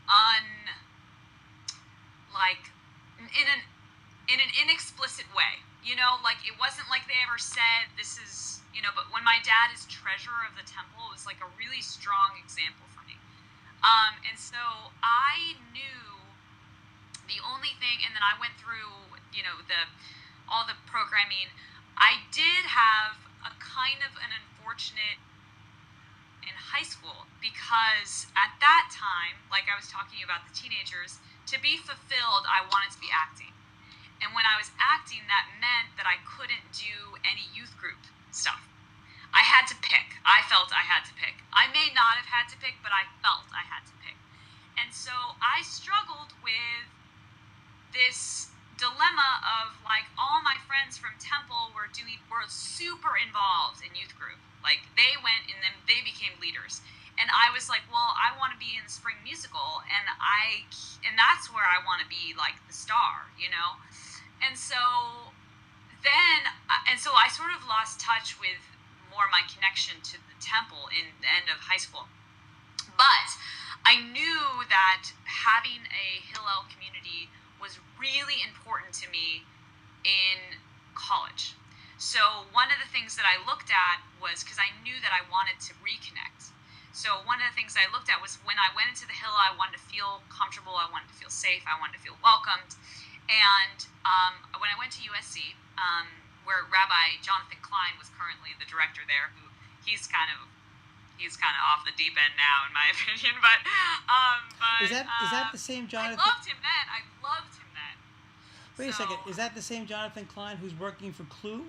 un like in an inexplicit way. Like it wasn't like they ever said this is, but when my dad is treasurer of the temple, it was like a really strong example for me. And so I knew the only thing, and then I went through, the all the programming. I did have a kind of an unfortunate in high school because at that time, like I was talking about the teenagers, to be fulfilled, I wanted to be acting. And when I was acting, that meant that I couldn't do any youth group stuff. I had to pick. I felt I had to pick. I may not have had to pick, but I felt I had to pick. And so I struggled with this dilemma of like all my friends from Temple were super involved in youth group. Like they went and then they became leaders. And I was like, well, I want to be in the spring musical, and that's where I want to be like the star. And so I sort of lost touch with more my connection to the temple in the end of high school. But I knew that having a Hillel community was really important to me in college. So one of the things that I looked at was, because I knew that I wanted to reconnect. So one of the things I looked at was when I went into the Hillel, I wanted to feel comfortable, I wanted to feel safe, I wanted to feel welcomed. And when I went to USC, where Rabbi Jonathan Klein was currently the director there, who he's kind of off the deep end now, in my opinion. Is that the same I Jonathan? loved him then. Wait a So, second. Is that the same Jonathan Klein who's working for Clue?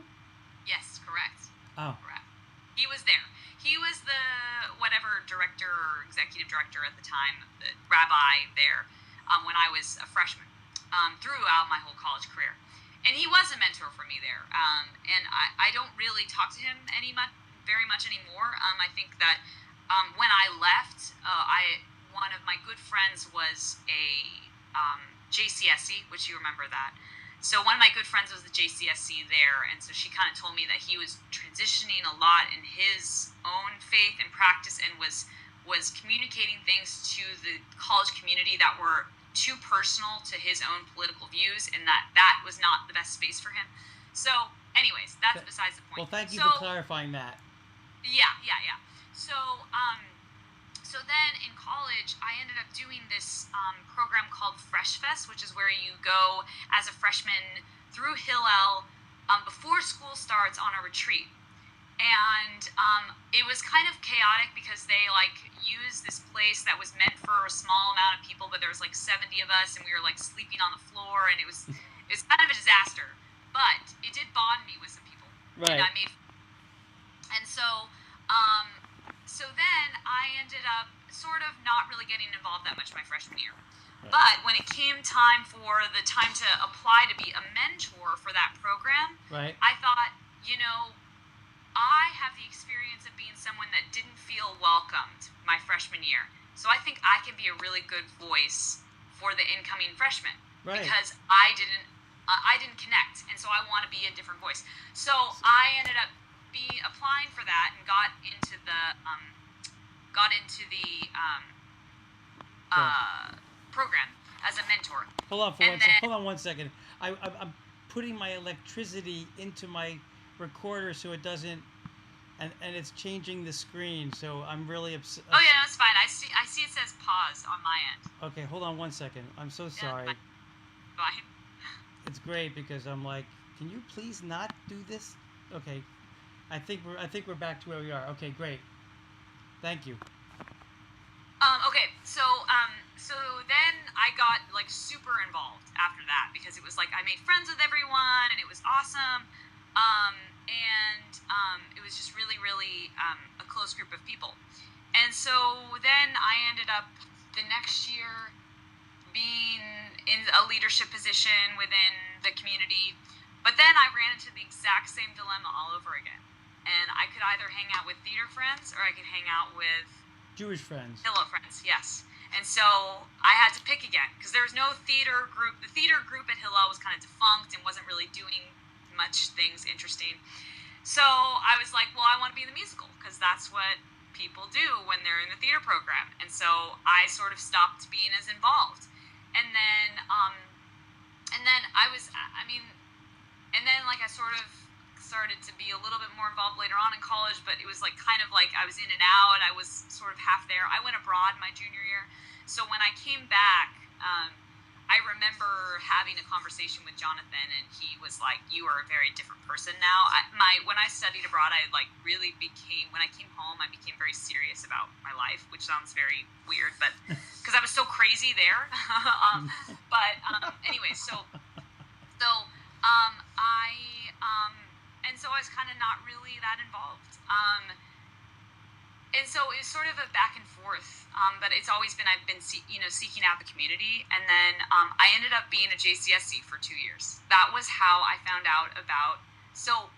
yes, correct. Oh, Correct. He was there. He was the whatever director or executive director at the time, the rabbi there, when I was a freshman, throughout my whole college career. And he was a mentor for me there. And I don't really talk to him very much anymore. I think that when I left, one of my good friends was a JCSC, which you remember that. So one of my good friends was the JCSC there, and so she kind of told me that he was transitioning a lot in his own faith and practice, and was communicating things to the college community that were too personal to his own political views, and that was not the best space for him. So, anyways, that's besides the point. well, thank you for clarifying that. Yeah. So then in college, I ended up doing this program called Fresh Fest, which is where you go as a freshman through Hillel before school starts on a retreat. And it was kind of chaotic because they like used this place that was meant for a small amount of people, but there was like 70 of us, and we were like sleeping on the floor, and it was kind of a disaster. But it did bond me with some people, and Right. I made. And so, um, so then I ended up sort of not really getting involved that much my freshman year. Right. But when it came time for the time to apply to be a mentor for that program, Right. I thought, I have the experience of being someone that didn't feel welcomed my freshman year. So I think I can be a really good voice for the incoming freshmen, Right. because I didn't connect, and so I want to be a different voice. So I ended up applying for that and got into the program as a mentor. Hold And then on 1 second. I'm putting my electricity into my recorder so it doesn't, and it's changing the screen. So I'm really upset. oh yeah, no, it's fine. I see it says pause on my end. Okay, hold on 1 second. I'm so sorry. Yeah, fine. It's great because I'm like, can you please not do this? Okay, I think we're back to where we are. Okay, great. Thank you. Okay, so then I got like super involved after that, because it was like I made friends with everyone and it was awesome, it was just really, really a close group of people. And so then I ended up the next year being in a leadership position within the community, but then I ran into the exact same dilemma all over again, and I could either hang out with theater friends or I could hang out with Jewish friends. Hillel friends, yes. And so I had to pick again, because there was no theater group. The theater group at Hillel was kind of defunct and wasn't really doing much things interesting. So I was like, well, I want to be in the musical, because that's what people do when they're in the theater program. And so I sort of stopped being as involved. And then like I sort of started to be a little bit more involved later on in college, but it was like kind of like I was in and out. I was sort of half there. I went abroad my junior year, so when I came back, I remember having a conversation with Jonathan, and he was like, "You are a very different person now." When I studied abroad, I like really became. When I came home, I became very serious about my life, which sounds very weird, but because I was so crazy there. Anyway, so I was kind of not really that involved. And so it was sort of a back and forth, but it's always been I've been seeking out the community, and then I ended up being a JCSC for 2 years. That was how I found out about. So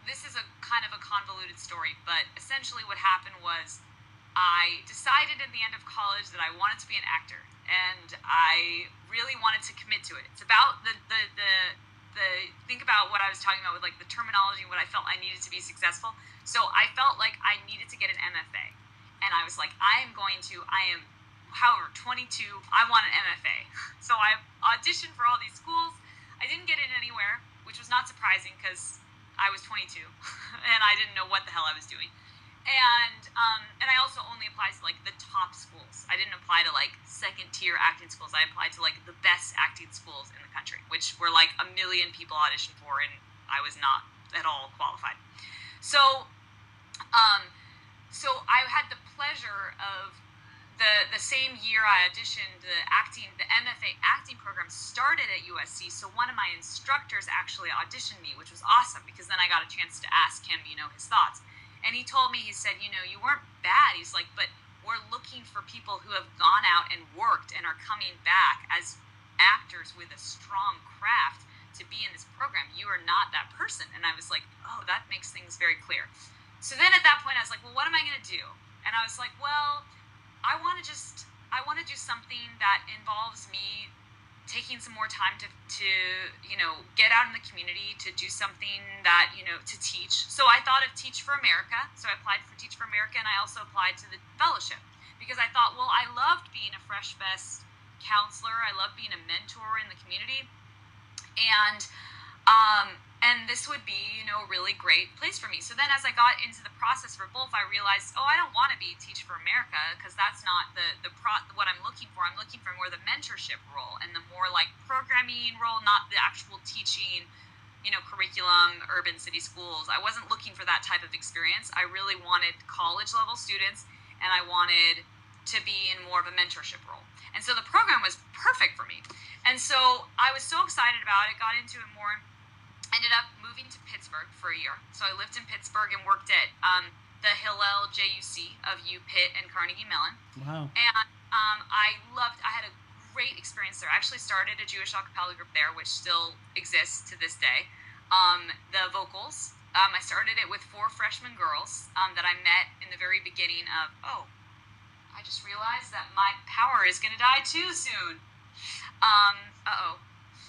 this is a kind of a convoluted story, but essentially what happened was I decided in the end of college that I wanted to be an actor, and I really wanted to commit to it. It's about the think about what I was talking about with like the terminology, what I felt I needed to be successful. So I felt like I needed to get an MFA, and I was like, I am 22, I want an MFA. So I auditioned for all these schools. I didn't get in anywhere, which was not surprising because I was 22 and I didn't know what the hell I was doing. And I also only applied to like the top schools. I didn't apply to like second tier acting schools. I applied to like the best acting schools in the country, which were like 1 million people auditioned for, and I was not at all qualified. So I had the pleasure of the same year I auditioned, the MFA acting program started at USC. So one of my instructors actually auditioned me, which was awesome, because then I got a chance to ask him, his thoughts. And he told me, he said, you weren't bad. He's like, but we're looking for people who have gone out and worked and are coming back as actors with a strong craft to be in this program. You are not that person. And I was like, oh, that makes things very clear. So then at that point I was like, well, what am I going to do? And I was like, well, I want to do something that involves me taking some more time to get out in the community, to do something that, to teach. So I thought of Teach for America. So I applied for Teach for America, and I also applied to the fellowship, because I thought, well, I loved being a Fresh Fest counselor. I loved being a mentor in the community. And this would be, a really great place for me. So then as I got into the process for both, I realized, I don't want to be Teach for America, because that's not what I'm looking for. I'm looking for more the mentorship role and the more like programming role, not the actual teaching curriculum, urban city schools. I wasn't looking for that type of experience. I really wanted college level students, and I wanted to be in more of a mentorship role. And so the program was perfect for me. And so I was so excited about it, got into it more, ended up moving to Pittsburgh for a year. So I lived in Pittsburgh and worked at the Hillel JUC of UPitt and Carnegie Mellon. Wow. And I had a great experience there. I actually started a Jewish a cappella group there, which still exists to this day. The vocals, I started it with 4 freshman girls that I met in the very beginning of, I just realized that my power is going to die too soon. I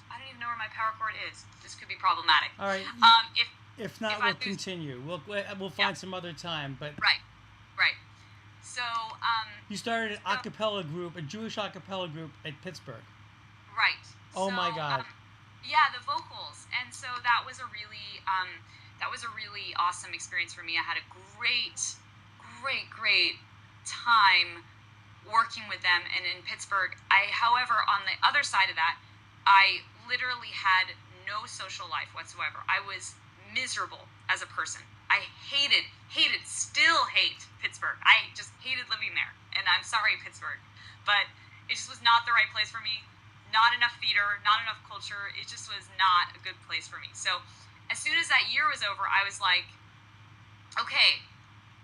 don't even know where my power cord is. This could be problematic. All right. If not, we'll continue. We'll find some other time. But right. So you started an a cappella group, a Jewish a cappella group at Pittsburgh. Right. Oh my God. Yeah, the vocals, and so that was a really awesome experience for me. I had a great time working with them, and in Pittsburgh. However, on the other side of that, I literally had no social life whatsoever. I was miserable as a person. I still hate Pittsburgh. I just hated living there, and I'm sorry, Pittsburgh, but it just was not the right place for me. Not enough theater, not enough culture. It just was not a good place for me. So as soon as that year was over, I was like, okay,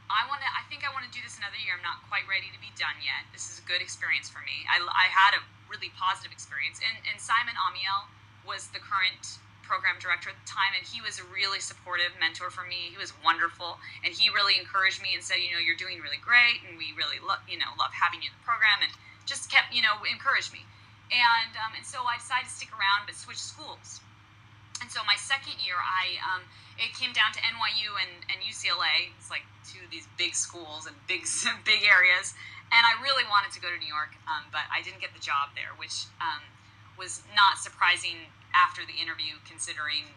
I think I want to do this another year. I'm not quite ready to be done yet. This is a good experience for me. I had a really positive experience. And Simon Amiel was the current program director at the time, and he was a really supportive mentor for me. He was wonderful, and he really encouraged me and said, you're doing really great, and we really love having you in the program, and just kept, encouraged me. And so I decided to stick around but switch schools. And so my second year, it came down to NYU and UCLA. It's like 2 of these big schools and big areas. And I really wanted to go to New York, but I didn't get the job there, which was not surprising after the interview, considering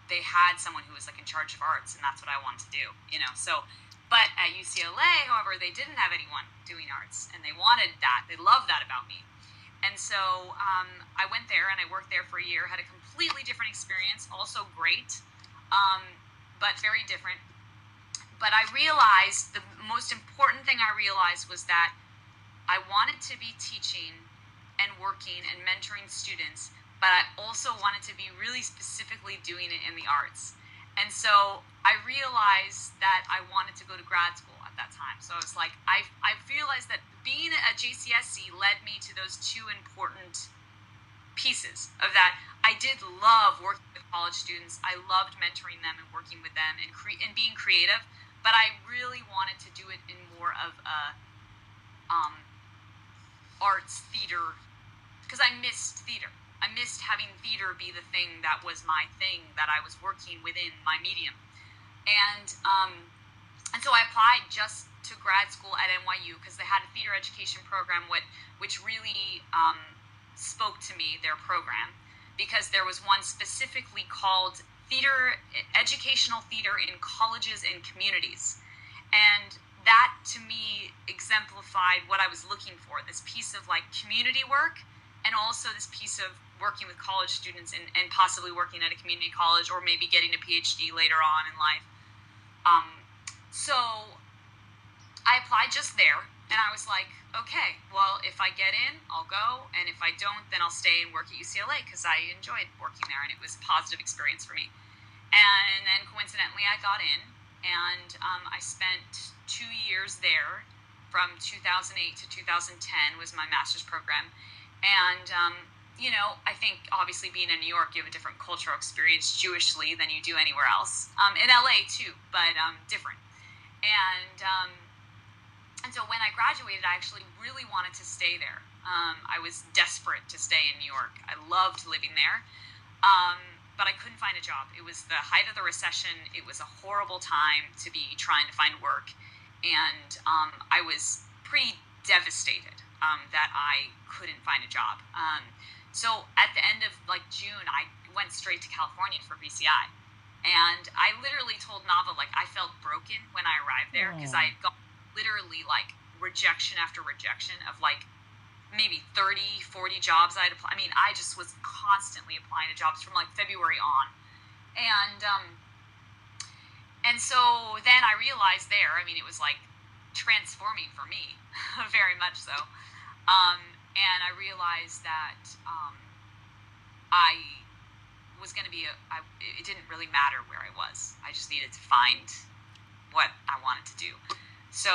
they had someone who was like in charge of arts, and that's what I wanted to do, So, but at UCLA, however, they didn't have anyone doing arts, and they wanted that. They loved that about me. And so I went there and I worked there for a year, had a completely different experience, also great, but very different. But I realized the most important thing I realized was that I wanted to be teaching and working and mentoring students, but I also wanted to be really specifically doing it in the arts. And so I realized that I wanted to go to grad school at that time. So I was like, I realized that being at JCSC led me to those 2 important pieces of that. I did love working with college students. I loved mentoring them and working with them and being creative, but I really wanted to do it in more of a arts theater, because I missed theater. I missed having theater be the thing that was my thing that I was working within my medium. And so I applied just to grad school at NYU because they had a theater education program which really spoke to me, their program, because there was one specifically called Educational Theater in Colleges and Communities. And that, to me, exemplified what I was looking for, this piece of like community work, and also this piece of working with college students and possibly working at a community college or maybe getting a PhD later on in life. So I applied just there, and I was like, okay, well, if I get in, I'll go, and if I don't, then I'll stay and work at UCLA because I enjoyed working there, and it was a positive experience for me. And then coincidentally, I got in, and I spent 2 years there from 2008 to 2010 was my master's program. And, I think obviously being in New York, you have a different cultural experience Jewishly than you do anywhere else. In LA too, but different. And so when I graduated, I actually really wanted to stay there. I was desperate to stay in New York. I loved living there. But I couldn't find a job. It was the height of the recession. It was a horrible time to be trying to find work. And I was pretty devastated that I couldn't find a job. So at the end of like June, I went straight to California for BCI. And I literally told Nava, like, I felt broken when I arrived there because I got literally like rejection after rejection of like maybe 30, 40 jobs I'd apply. I mean, I just was constantly applying to jobs from like February on. And and so then I realized there, I mean, it was like transforming for me, very much so. And I realized that I was going to be, it didn't really matter where I was. I just needed to find what I wanted to do. So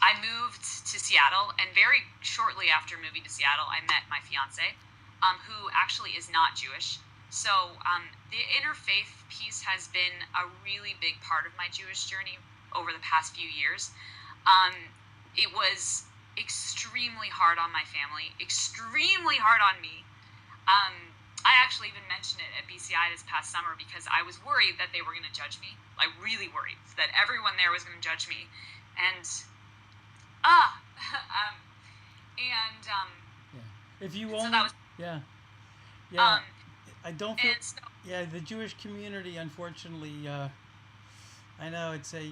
I moved to Seattle, and very shortly after moving to Seattle, I met my fiance, who actually is not Jewish. So the interfaith piece has been a really big part of my Jewish journey over the past few years. It was extremely hard on my family, extremely hard on me. I actually even mentioned it at BCI this past summer because I was worried that they were going to judge me, like really worried that everyone there was going to judge me, and Yeah. If you so only, that was yeah, yeah. um, I don't feel. and so Yeah, the Jewish community, unfortunately, I know it's a.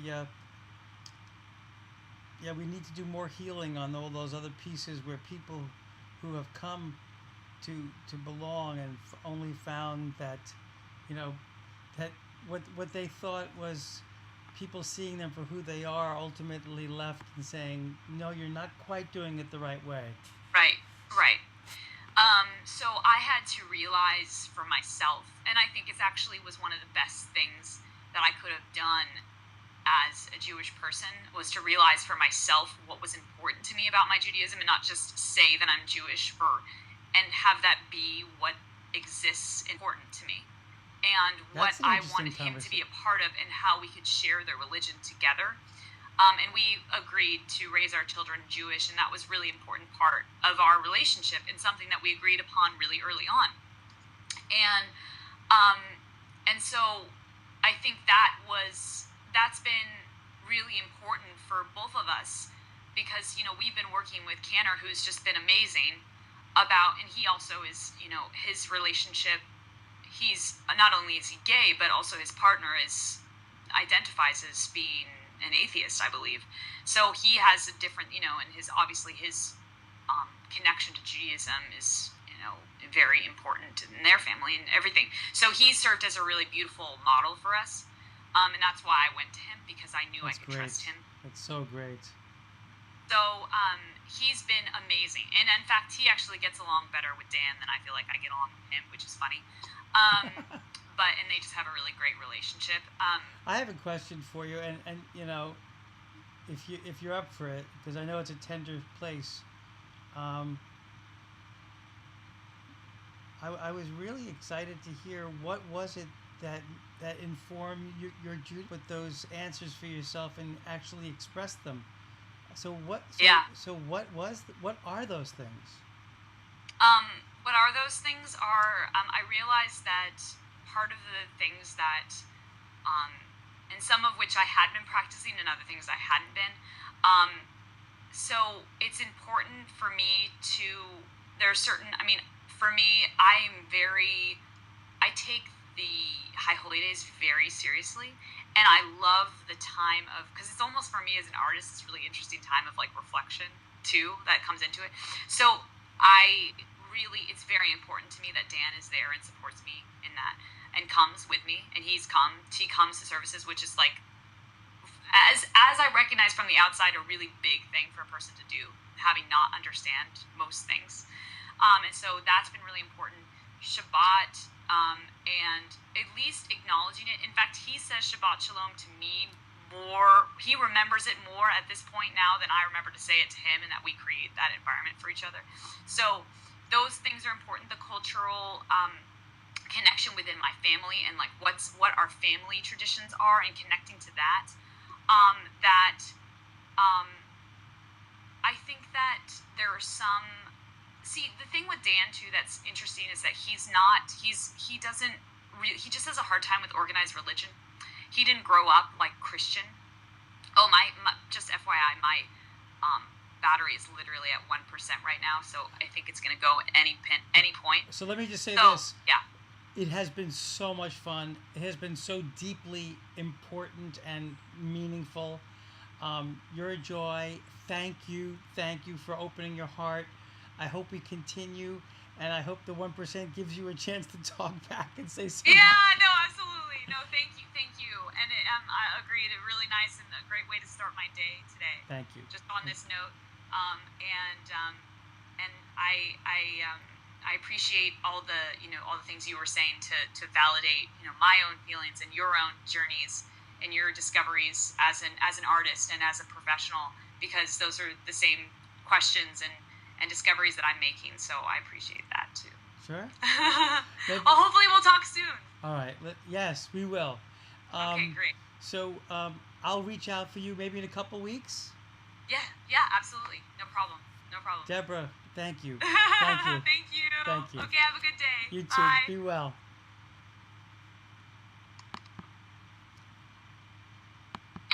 Yeah, we need to do more healing on all those other pieces where people who have come to belong and only found that, you know, that what they thought was people seeing them for who they are ultimately left and saying, no, you're not quite doing it the right way. right, right. So I had to realize for myself, and I think it actually was one of the best things that I could have done as a Jewish person, was to realize for myself what was important to me about my Judaism, and not just say that I'm Jewish and have that be what exists important to me, and what That's an I interesting wanted him to be conversation. a part of, and how we could share the religion together. And we agreed to raise our children Jewish, and that was really important part of our relationship, and something that we agreed upon really early on. And um, and so I think that's been really important for both of us, because we've been working with Canner, who's just been amazing and he also is, his relationship, he's not only is he gay, but also his partner identifies as being an atheist, I believe. So he has a different, and his connection to Judaism is, very important in their family and everything. So he served as a really beautiful model for us. And that's why I went to him, because I knew That's I could great. trust him. That's so great. So he's been amazing. And in fact, he actually gets along better with Dan than I feel like I get along with him, which is funny. And they just have a really great relationship. I have a question for you, and if you're up for it, because I know it's a tender place. Um, I was really excited to hear what was it that informed your Jude with those answers for yourself and actually expressed them. So what? Yeah. So what are those things? What are those things? I realized that part of the things that, and some of which I had been practicing, and other things I hadn't been. So it's important for me to. There are certain. I mean, for me, I take the High Holy Days very seriously, and I love the time of, because it's almost, for me as an artist, it's a really interesting time of like reflection too that comes into it. So it's very important to me that Dan is there and supports me in that, and comes with me, and he comes to services, which is like, as I recognize from the outside, a really big thing for a person to do, having not understand most things. And so that's been really important. Shabbat, and at least acknowledging it. In fact, he says Shabbat Shalom to me more. He remembers it more at this point now than I remember to say it to him, and that we create that environment for each other. So those things are important. The cultural connection within my family, and like what our family traditions are, and connecting to that. I think that there are some. See, the thing with Dan too that's interesting is that he just has a hard time with organized religion. He didn't grow up like Christian. Oh, my just FYI, my battery is literally at 1% right now, so I think it's gonna go at any point. So let me just say So this. yeah, It has been so much fun. It has been so deeply important and meaningful. You're a joy. Thank you for opening your heart. I hope we continue. and I hope the 1% gives you a chance to talk back and say something. Yeah, no, absolutely. No, thank you. And I agreed. A really nice and a great way to start my day today. Thank you. Just on this note, and I appreciate all the things you were saying to validate my own feelings and your own journeys and your discoveries as an artist and as a professional, because those are the same questions and discoveries that I'm making. So I appreciate that too. Sure. Well, hopefully we'll talk soon. All right. Yes, we will. Okay, great. So I'll reach out for you maybe in a couple weeks. Yeah, absolutely. No problem. Deborah, thank you. Thank you. Thank you. Okay, have a good day. You too. Bye. Be well.